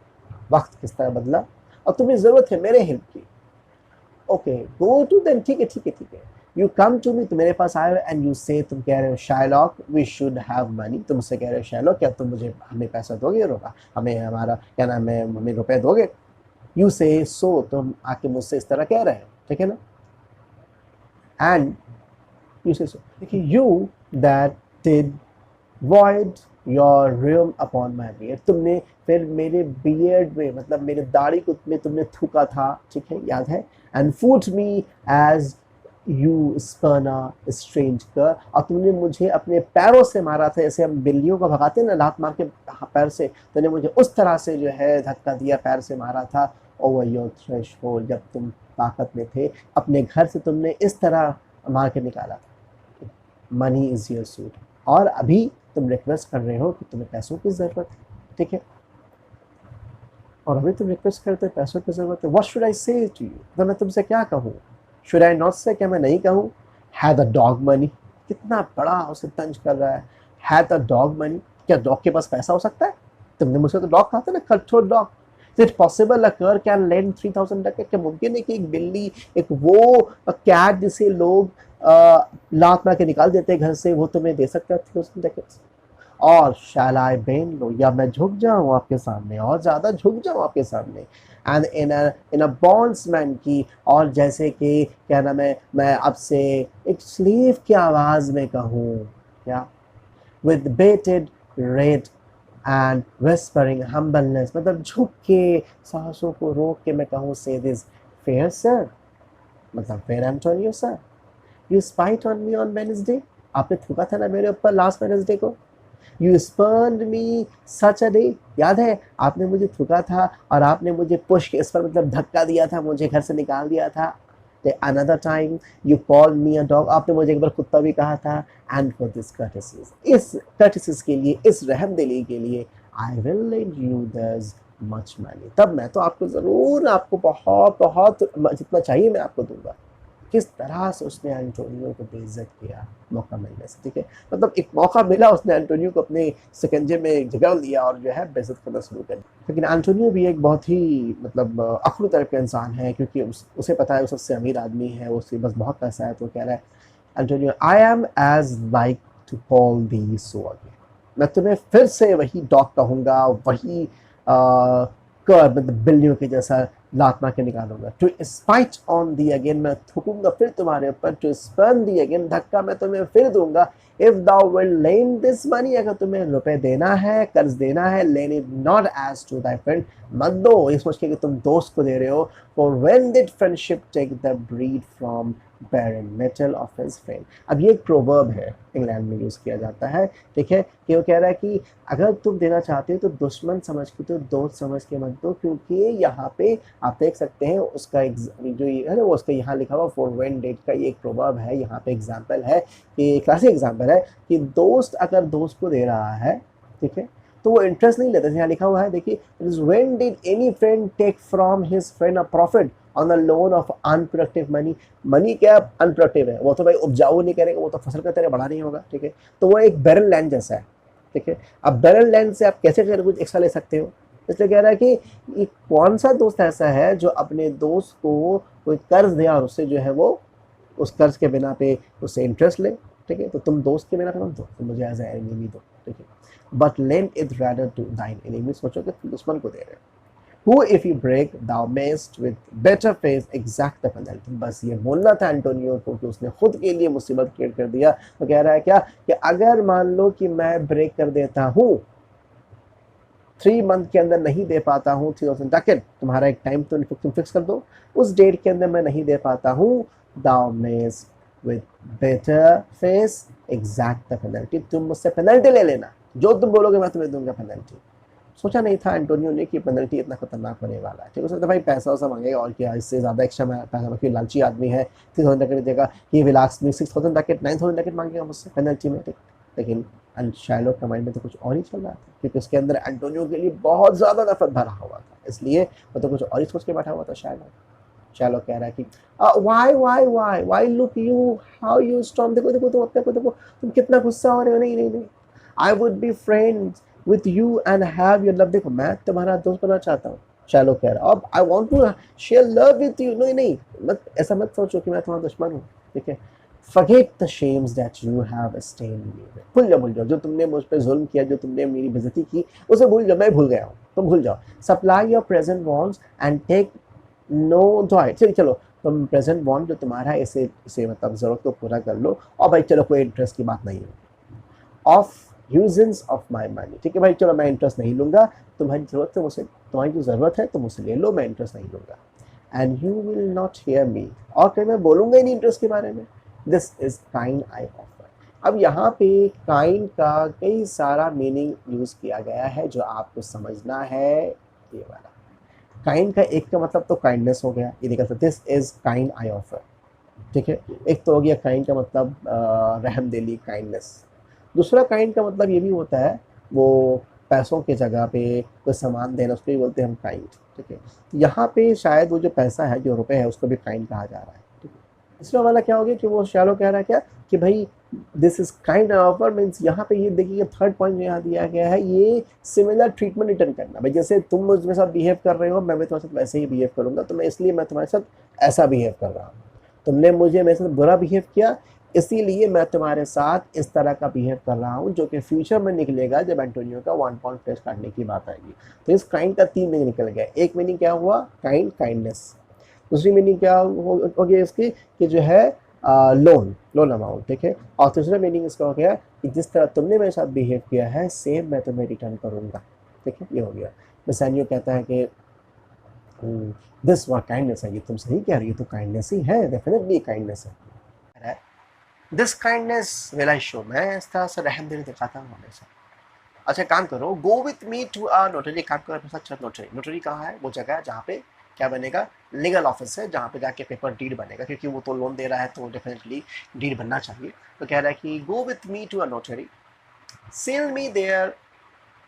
वक्त किस तरह बदला और तुम्हें जरूरत है मेरे हेल्प की। ओके गो टू देन, ठीक है ठीक है ठीक है, यू कम टू मी, तुम मेरे पास आए हो एंड यू से, तुम कह रहे हो Shylock we should have money, तुम मुझसे कह रहे हो शायलॉक क्या तुम मुझे हमें पैसा दोगे, रुपया हमें, हमारा क्या नाम है, हमें रुपए दोगे। यू से सो, तुम आके मुझसे इस तरह कह रहे हो, ठीक है ना। And You say so. देखिए, you that did void your realm upon my beard. तुमने फिर मेरे बियर्ड में, मतलब मेरे दाढ़ी को में तुमने थूका था, ठीक है, याद है. And foot me as you spurn a strange cur. और तुमने मुझे अपने पैरों से मारा था, जैसे हम बिल्लियों को भगाते हैं ना लात मार के पैर से, तुमने मुझे उस तरह से जो है धक्का दिया, पैर से मारा था. ओवर योर थ्रेशोल्ड, जब तुम ताकत में थे, अपने घर से तुमने इस तरह मार के निकाला था. Money is your suit. और अभी तुम रिक्वेस्ट कर रहे हो कि तुम्हें पैसों की ज़रूरत है, ठीक है, और अभी तुम रिक्वेस्ट करते हो पैसों की ज़रूरत है. व्हाट शुड आई से टू यू, तो मैं तुमसे क्या कहूँ? शुड आई नॉट से, क्या मैं नहीं कहूँ? Had the dog money. कितना बड़ा उसे तंज कर रहा है. हैड द डॉग मनी, क्या डॉग के पास पैसा हो सकता है? तुमने मुझसे तो डॉग कहा था ना, कल्चर डॉग. इट पॉसिबल अ कर कैन लेंड 3000 डॉलर? क्या मुमकिन है कि एक बिल्ली, एक वो कैट जिसे लोग लात मार के निकाल देते हैं घर से, वो तुम्हें दे सकता है 3000 डॉलर? और शैल आई बेन लो, या मैं झुक जाऊं आपके सामने, और ज़्यादा झुक जाऊं आपके सामने. एंड इन अ बॉन्ड्समैन की, और जैसे कि क्या नाम है, मैं आपसे एक स्लेव की आवाज़ में कहूँ, क्या, with bated breath and whispering humbleness, मतलब झुक के सांसों को रोक के मैं कहूँ, से दिस फेयर सर, मतलब fair Antonio sir, you spit on me on Wednesday. आपने थूका था ना मेरे ऊपर लास्ट वेडनेसडे को. You spurned me such a day, याद है, आपने मुझे थूका था और आपने मुझे पुश, इस पर मतलब धक्का दिया था, मुझे घर से निकाल दिया था. Another time you call me a dog, आपने मुझे एक बार कुत्ता भी कहा था. एंड फॉर दिस कर्टिसीज, इस कर्टिसीज के लिए, इस रहमदिली के लिए, I will lend you this much money. तब मैं तो आपको ज़रूर, आपको बहुत बहुत जितना चाहिए मैं आपको दूंगा. किस तरह से उसने एंटोनियो को बेइज्जत किया मौका मिलने से, ठीक है, मतलब एक मौका मिला, उसने एंटोनियो को अपने शिकंजे में जकड़ लिया और जो है बेइज्जत करना शुरू कर दिया. लेकिन एंटोनियो भी एक बहुत ही मतलब अखरू तरह का इंसान है, क्योंकि उसे पता है वो सबसे अमीर आदमी है, उसके बस बहुत पैसा है. तो कह रहा है Antonio, I am as like to call thee so again. मैं तुम्हें फिर से वही डॉग कहूँगा, वही कर, मतलब बिल्लियों के जैसा लात मार के निकालूंगा. To spit on thee again, मैं थूकूंगा फिर तुम्हारे ऊपर. टू स्पर्न दी अगेन, धक्का मैं तुम्हें फिर दूंगा. If thou will lend this money, अगर तुम्हें रुपए देना है, कर्ज देना है, lend it not as to thy friend, मत दो ये सोच के कि तुम दोस्त को दे रहे हो. For when did friendship take the breed from barren metal of his friend. अब ये एक प्रोवर्ब है, इंग्लैंड में यूज़ किया जाता है, ठीक है, कि वो कह रहा है कि अगर तुम देना चाहते हो तो दुश्मन समझ के, तो दोस्त समझ के मत दो. क्योंकि यहाँ पे आप देख सकते हैं उसका जो ये है ना, वो उसका यहाँ लिखा हुआ फॉर व्हेन डेट का ये एक प्रोवर्ब है. यहाँ पे एग्जाम्पल है, कि क्लासिक एग्जाम्पल है कि दोस्त अगर दोस्त को दे रहा है, ठीक है, तो वो इंटरेस्ट नहीं लेता. यहाँ लिखा हुआ है, देखिए, when did any friend take from his friend a profit on the loan of unproductive money. Money क्या अनप्रोडक्टिव है, वो तो भाई उपजाऊ नहीं करेगा, वो तो फसल का तरह बढ़ा नहीं होगा, ठीक है, तो वो एक बैरल लैंड जैसा है, ठीक है. अब बैरल लैंड से आप कैसे कुछ एक्स्ट्रा ले सकते हो? इसलिए कह रहा है कि ये कौन सा दोस्त ऐसा है जो अपने दोस्त को कोई कर्ज दे और उससे जो है वो उस कर्ज के बिना पे उससे इंटरेस्ट ले, ठीक है. तो तुम दोस्त के बिना पे मत दो, तुम मुझे एज एनिमी दो, ठीक है. But lend it rather to thine enemy, सोचो कि तुम दुश्मन को दे रहे हो. Who if you break thou mayst with better face exact the penalty. बस ये बोलना था एंटोनियो को कि उसने खुद के लिए मुसीबत क्रिएट कर दिया. तो कह रहा है क्या, कि अगर मान लो कि मैं ब्रेक कर देता हूँ, 3 मंथ के अंदर नहीं दे पाता हूँ 3000 डकेट, तुम्हारा एक टाइम तुम फिक्स कर दो, उस डेट के अंदर मैं नहीं दे पाता हूँ, thou mayst with better face exact the penalty. तुम मुझसे पेनल्टी ले लेना, जो तुम बोलोगे मैं तुम्हें दूंगा पेनल्टी. सोचा नहीं था एंटोनियो ने कि पेनल्टी इतना खतरनाक होने वाला है, ठीक है. सोचता भाई पैसा वैसा मांगेगा और क्या, इससे ज़्यादा एक्स्ट्रा पैसा, क्योंकि लालची आदमी है, 3000 डकेट देगा. He will ask me 6000 Duckett, 9000 Duckett मांगेगा मुझसे पेनल्टी में, ठीक. लेकिन शाइलॉक का माइंड में तो कुछ और ही चल रहा था, क्योंकि उसके अंदर एंटोनियो के लिए बहुत ज़्यादा नफरत भरा हुआ था, इसलिए वो तो कुछ और ही सोच के बैठा हुआ था शाइलॉक. शाइलॉक कह रहा है कि why look you how you storm. देखो देखो तो अपने को देखो, तुम कितना गुस्सा हो रहे हो. नहीं नहीं नहीं, I would be friends with you and have your love. देखो मैं तुम्हारा दोस्त बनना चाहता हूँ, शालो कह रहा. अब I want to share love with you. नहीं नहीं, मत ऐसा मत सोचो कि मैं तुम्हारा दुश्मन हूँ, ठीक है. Forget the shames that you have stained me. भूल जाओ जो तुमने मुझ पे जुल्म किया, जो तुमने मेरी बेइज्जती की, उसे भूल जाओ. मैं भूल गया हूँ, तुम भूल जाओ. Supply your present wants and take no joy. चलो तुम प्रेजेंट बॉन्ड जो तुम्हारा है इसे इसे मतलब ज़रूरत को पूरा कर लो, और भाई चलो कोई इंटरेस्ट की बात नहीं है, ऑफ यूजेंस ऑफ माई मनी, ठीक है भाई चलो मैं इंटरेस्ट नहीं लूँगा, तुम्हारी ज़रूरत है मुझसे, तुम्हारी जो ज़रूरत है तुम मुझसे ले लो, मैं इंटरेस्ट नहीं लूँगा। And you will not hear me, और कहीं मैं बोलूँगा ही नहीं इंटरेस्ट के बारे में। This is kind I offer. अब यहाँ पे काइंड का कई सारा मीनिंग यूज़ किया गया है जो आपको समझना है। ये वाला काइंड का एक का मतलब तो काइंडनेस हो गया, ये देखा this is kind I offer, ठीक है। एक तो हो गया काइंड का मतलब रहमदिली, काइंडनेस। दूसरा काइंड का मतलब ये भी होता है वो पैसों के जगह पे कोई सामान देना, उसको भी बोलते हैं हम काइंड, ठीक है। यहाँ पे शायद वो जो पैसा है, जो रुपए है, उसको भी काइंड कहा जा रहा है, ठीक है। तीसरा वाला क्या हो गया कि वो शैलो कह रहा है क्या कि भाई this is kind offer, means यहाँ पे ये देखिए थर्ड पॉइंट जो यहाँ दिया गया है, ये सिमिलर ट्रीटमेंट रिटर्न करना। भाई जैसे तुम मुझे साथ बिहेव कर रहे हो, मैं भी तुम्हारे साथ वैसे ही बिहेव करूंगा, तो मैं इसलिए मैं तुम्हारे साथ ऐसा बिहेव कर रहा हूँ। तुमने मुझे मेरे साथ बुरा बिहेव किया, इसीलिए मैं तुम्हारे साथ इस तरह का बिहेव कर रहा हूँ, जो कि फ्यूचर में निकलेगा जब एंटोनियो का 1 पाउंड फ्लेश काटने की बात आएगी। तो इस काइंड का 3 मीनिंग निकल गया। एक मीनिंग क्या हुआ, काइंड, काइंडनेस। दूसरी मीनिंग क्या हो गया इसकी कि जो है लोन अमाउंट, ठीक है। और तीसरा मीनिंग इसका हो गया कि जिस तरह तुमने मेरे साथ बिहेव किया है सेम मैं तुम्हें रिटर्न करूँगा, ठीक है। ये हो गया। बेसानियो कहता है कि दिस वर काइंडनेस है, ये तुम सही कह रही हो, तो काइंडनेस ही है, डेफिनेटली काइंडनेस है। This kindness will I show, मैं इस तरह से रहम दिल दिखाता हूँ हमेशा। अच्छा काम करो, go with me to a notary, काम करो अपने साथ चलो नोटरी। नोटरी कहाँ है, वो जगह है जहाँ पे क्या बनेगा, लीगल ऑफिस है, जहाँ पे जाके पेपर डीड बनेगा, क्योंकि वो तो लोन दे रहा है तो डेफिनेटली डीड बनना चाहिए। तो कह रहा है कि go with me to a notary, seal me there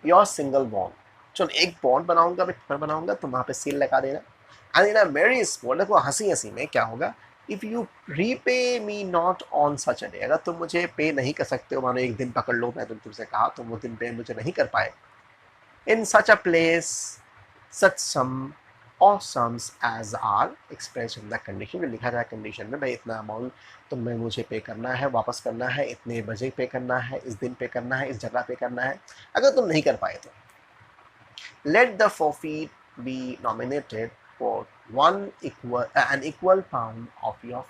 your single bond, चलो एक बॉन्ड बनाऊंगा, मैं पेपर बनाऊंगा, तो वहाँ पे सील लगा देना। And in a very small, देखो हंसी हंसी में क्या होगा, if you repay me not on such a day, अगर तुम मुझे पे नहीं कर सकते हो, मानो एक दिन पकड़ लो, मैं तुमसे कहा तुम वो दिन पे मुझे नहीं कर पाए, इन सच अ प्लेस सच सम और sums as are express in the condition, लिखा जाए कंडीशन में, भाई इतना अमाउंट तुम्हें मुझे पे करना है, वापस करना है, इतने बजे पे करना है, इस दिन पे करना है, इस जगह पे करना है। अगर तुम नहीं कर पाए तो let the forfeit be nominated for an equal pound of your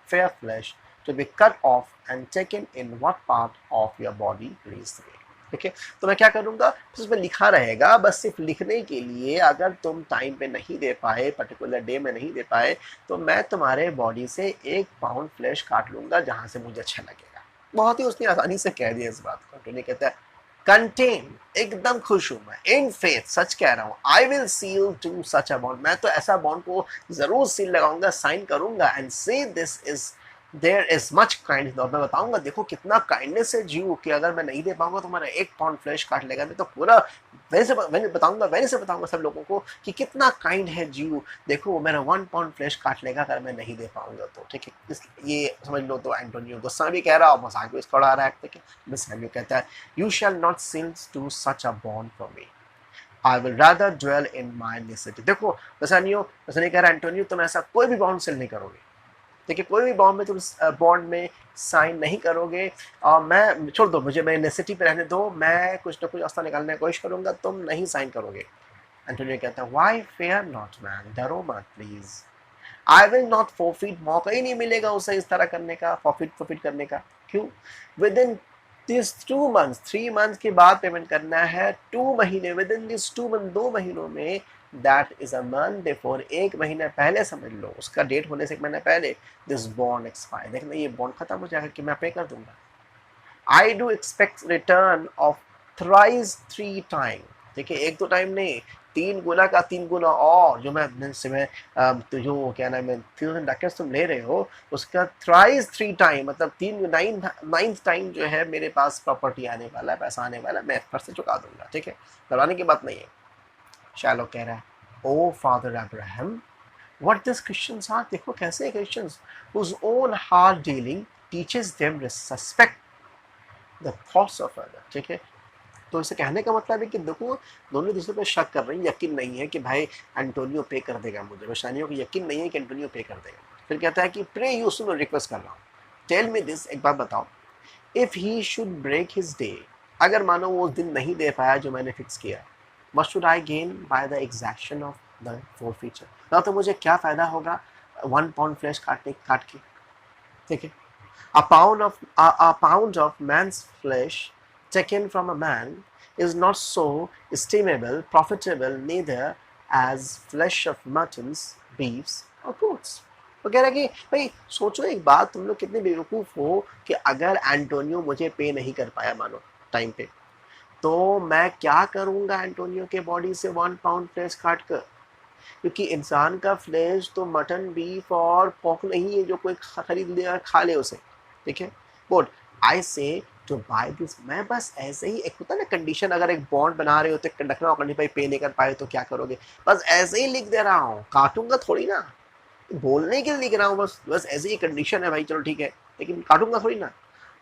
fair flesh to be cut off and taken in what part of your body please say, ठीक है। तो मैं क्या करूंगा, उसमें लिखा रहेगा, बस सिर्फ लिखने के लिए, अगर तुम टाइम पे नहीं दे पाए, पर्टिकुलर डे में नहीं दे पाए, तो मैं तुम्हारे बॉडी से 1 पाउंड फ्लैश काट लूंगा जहां से मुझे अच्छा लगेगा। बहुत ही उसने आसानी से कह दिया इस बात को। टोनी कहता है कंटेन, एकदम खुश हूं मैं, इन फेथ, सच कह रहा हूं, I will seal to such a bond, मैं तो ऐसा बॉन्ड को जरूर सील लगाऊंगा, साइन करूंगा, and say this is there is much kindness, और मैं बताऊंगा देखो कितना काइंडनेस है जीव, कि अगर मैं नहीं दे पाऊंगा तो मेरा 1 पाउंड फ्लैश काट लेगा, मैं तो पूरा वैसे बताऊंगा सब लोगों को कि कितना काइंड है जीव, देखो वो मेरा 1 पाउंड फ्लैश काट लेगा अगर मैं नहीं दे पाऊंगा तो, ठीक है। ये समझ लो। तो एंटोनियो गुस्सा भी कह रहा और मजाक भी इसका उड़ा रहा है, ठीक है। बेसानियो कहता है you shall not seal to such a bond for me, I will rather dwell in my necessity. देखो बेसानियो कह रहा है एंटोनियो तुम ऐसा कोई भी बॉन्ड सील नहीं करोगे, देखिए कोई भी बॉन्ड में तुम बॉन्ड में साइन नहीं करोगे, और मैं छोड़ दो मुझे, मैं नेसेसिटी पे रहने दो, मैं कुछ ना कुछ रास्ता निकालने की कोशिश करूंगा, तुम नहीं साइन करोगे। एंटोनियो कहता है व्हाई फेयर नॉट मैन, डरो मत please, I will not forfeit, मौका ही नहीं मिलेगा उसे इस तरह करने का, फॉरफिट करने का। क्यों, with in this 2 months, 3 month के बाद पेमेंट करना है, 2 महीने, विद इन दिस 2 मंथ, 2 महीनों में, that is a month before, 1 महीना पहले समझ लो, उसका डेट होने से 1 महीना पहले, दिस बॉन्ड एक्सपायर, देखना ये बॉन्ड खत्म हो जाएगा कि मैं पे कर दूंगा। I do expect return of thrice 3 time, देखिए 1-2 टाइम नहीं, 3 गुना का 3 गुना, और जो मैं तो जो क्या नाम है 1000 तुम ले रहे हो, उसका थ्राइस 3 टाइम, मतलब 9th टाइम जो है मेरे पास प्रॉपर्टी आने वाला है, पैसा आने वाला है, मैं फर्स्ट से चुका दूंगा, ठीक है, डरवाने की बात नहीं है। शैलो कह रहा है O father Abraham what this Christians are, देखो कैसे Christians whose own hard dealing teaches them respect the thoughts of other, ठीक है। तो इसे कहने का मतलब है कि देखो दोनों दूसरे पे शक कर रहे हैं, यकीन नहीं है कि भाई एंटोनियो पे कर देगा मुझे, रोशानियों को यकीन नहीं है कि एंटोनियो पे कर देगा। फिर कहता है कि प्रे यू, सुनो रिक्वेस्ट कर रहा हूँ, टेल मी दिस, एक बात बताओ, if he should break his day, अगर मानो वो उस दिन नहीं दे पाया जो मैंने फिक्स किया, what should I gain by the exaction of the forfeiture, ना तो मुझे क्या फ़ायदा होगा 1 पाउंड फ्लैश काट के, ठीक है। A pound of man's flesh taken from a man is not so estimable, profitable neither as flesh of muttons, beefs or goats. वो कह रहा है कि भाई सोचो एक बात, तुम लोग कितने बेवकूफ़ हो कि अगर एंटोनियो मुझे पे नहीं कर पाया मानो टाइम पे, तो मैं क्या करूँगा एंटोनियो के बॉडी से 1 पाउंड फ्लेश काट कर। क्योंकि इंसान का फ्लेश तो मटन, बीफ और पोर्क नहीं है जो कोई खरीद ले और खा ले उसे, ठीक है। बट आई से टू बाय दिस, मैं बस ऐसे ही, एक होता है ना कंडीशन, अगर एक बॉन्ड बना रहे होते रखना होगा नहीं भाई, पे नहीं कर पाए तो क्या करोगे, बस ऐसे ही लिख दे रहा हूँ, काटूंगा थोड़ी ना, बोलने के लिए लिख रहा हूँ, बस बस ऐसे ही कंडीशन है भाई, चलो ठीक है, लेकिन काटूंगा थोड़ी ना।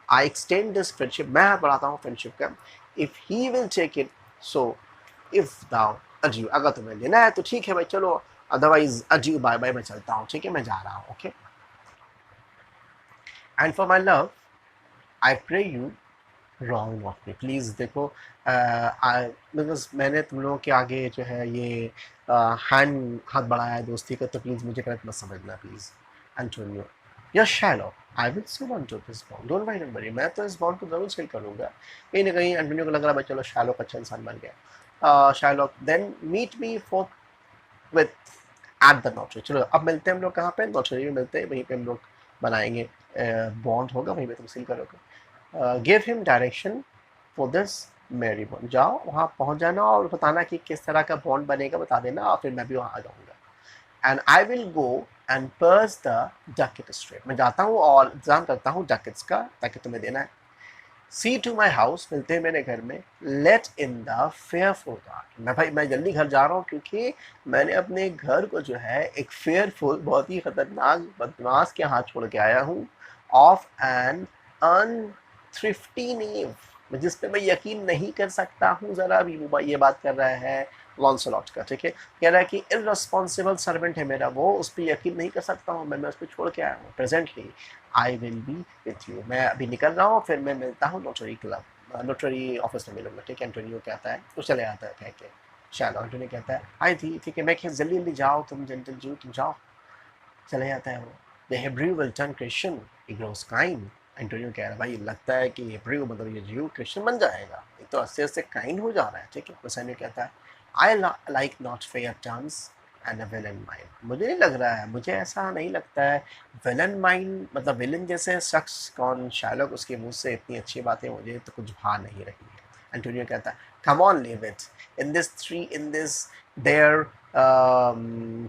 आई एक्सटेंड दिस फ्रेंडशिप, मैं हाथ बढ़ाता हूँ फ्रेंडशिप का, if he will take it, so if thou अजीब, अगर तुम्हें लेना है तो ठीक है भाई चलो, अदरवाइज अजीब बाय बाय, मैं चलता हूँ, ठीक है, मैं जा रहा हूँ, okay. And for my love I pray you wrong of me, please देखो, बिकॉज मैंने तुम लोगों के आगे जो है ये हाथ बढ़ाया है दोस्ती का, तो प्लीज़ मुझे गलत मत समझना प्लीज़। एंटोनियो, या Shylock, I will so want to this bond, don't worry don't worry, मैं तो इस बॉन्ड को जरूर सेल करूँगा। कहीं ना कहीं एंटोनियो को लग रहा है भाई चलो शैलो का अच्छा इंसान बन गया। Shylock, then meet me forthwith at the notary, चलो अब मिलते हैं हम लोग कहाँ पे, नोटरी में मिलते हैं, वहीं पे हम लोग बनाएंगे, बॉन्ड होगा वहीं पे तुम सील करोगे। Give him direction for this merry bond, जाओ वहाँ पहुँच जाना और बताना कि किस तरह का बॉन्ड बनेगा, बता देना, और फिर मैं भी वहाँ आ जाऊँगा। And I will go and purse the Duckett straight, मैं जाता हूँ और इंतजाम करता हूँ डकेट्स का, ताकि तुम्हें देना है। सी टू माई हाउस, मिलते हैं मेरे घर में, let in the fearful guard, मैं भाई मैं जल्दी घर जा रहा हूँ, क्योंकि मैंने अपने घर को जो है एक फेयरफुल, बहुत ही खतरनाक बदमाश के हाथ छोड़ के आया हूँ, ऑफ एन अनथ्रिफ्टी नीव, जिस पे मैं यकीन नहीं कर सकता हूँ ज़रा भी। वो ये बात कर रहा है लॉन्सलॉट का, ठीक है, कह रहा है कि इररेस्पॉन्सिबल सर्वेंट है मेरा वो, उस पर यकीन नहीं कर सकता हूँ मैं उस पर छोड़ के आया हूँ। Presently I will be with you, मैं अभी निकल रहा हूँ, फिर मैं मिलता हूँ नोटरी क्लब, नोटरी ऑफिस में मिलूंगा, ठीक है। एंटोनियो कहता है, वो चले आता है कह के, चलो एंटोनियो कहता है आई थी, ठीक है, मैं जल्दी जल्दी जाओ तुम, जेंटल जू तुम जाओ, चले जाता है वो। The Hebrew will turn Christian, he grows kind, Antonio कह रहा है भाई लगता है कि हेब्रू मतलब ये ज्यू क्रिश्चियन बन जाएगा, ये तो अस्से अस्से काइंड हो जा रहा है, ठीक है। हुसैन कहता है I like not fair terms and a villain mind, मुझे नहीं लग रहा है, मुझे ऐसा नहीं लगता है, विलन माइंड मतलब विलन जैसे शख्स कौन, शायलॉक उसके मुंह से इतनी अच्छी बातें मुझे तो कुछ भा नहीं रही है। एंटोनियो कहता है come on leave it, in this there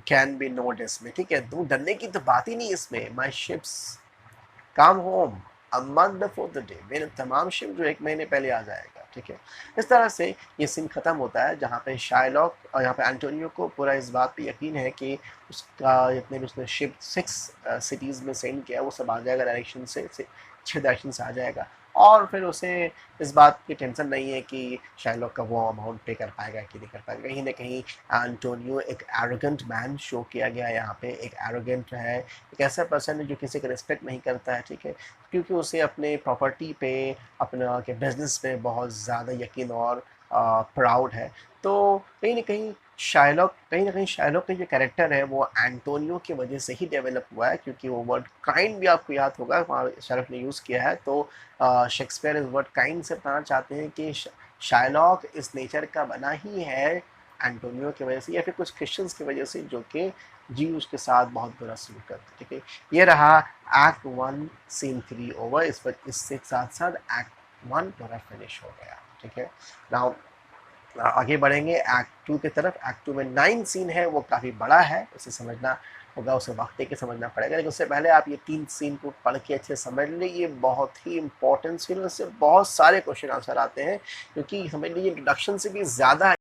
can be no dismay, ठीक है, तू डरने की तो बात ही नहीं इसमें। My ships come home a month before the day, मेरे तमाम शिप जो 1 महीने पहले आ जाएगा, ठीक है। इस तरह से ये सीन ख़त्म होता है, जहाँ पे शायलॉक और यहाँ पे एंटोनियो को पूरा इस बात पे यकीन है कि उसका जितने भी उसने शिप 6 सिटीज़ में सेंड किया वो सब आ जाएगा डायरेक्शन से 6 डायरेक्शन से आ जाएगा, और फिर उसे इस बात की टेंशन नहीं है कि शायलॉक का वो अमाउंट पे कर पाएगा कि नहीं कर पाएगा। कहीं ना कहीं एंटोनियो एक एरोगेंट मैन शो किया गया है यहाँ पे, एक एरोगेंट है, एक ऐसा पर्सन है जो किसी का रिस्पेक्ट नहीं करता है, ठीक है, क्योंकि उसे अपने प्रॉपर्टी पे, अपना के बिजनेस पे बहुत ज़्यादा यकीन और प्राउड है। तो कहीं ना कहीं शायलॉक का जो कैरेक्टर है वो एंटोनियो की वजह से ही डेवलप हुआ है, क्योंकि वो वर्ड काइंड भी आपको याद होगा वहाँ शायलॉक ने यूज़ किया है, तो शेक्सपियर इस वर्ड काइंड से बताना चाहते हैं कि शायलॉक इस नेचर का बना ही है एंटोनियो की वजह से, या फिर कुछ क्रिश्चियंस की वजह से जो कि जी उसके साथ बहुत बुरा सलूक करते, ठीक है। ये रहा एक्ट 1 सीन 3 ओवर, इससे साथ साथ एक्ट 1 पूरा फिनिश हो गया, ठीक है। नाउ आगे बढ़ेंगे एक्ट 2 की तरफ। एक्ट 2 में 9 सीन है, वो काफ़ी बड़ा है, उसे समझना होगा, उसे वक्त दे के समझना पड़ेगा, लेकिन उससे पहले आप ये 3 सीन को पढ़ के अच्छे समझ लें, ये बहुत ही इंपॉर्टेंट सीन, उससे बहुत सारे क्वेश्चन आंसर आते हैं, क्योंकि समझ लीजिए इंट्रोडक्शन से भी ज़्यादा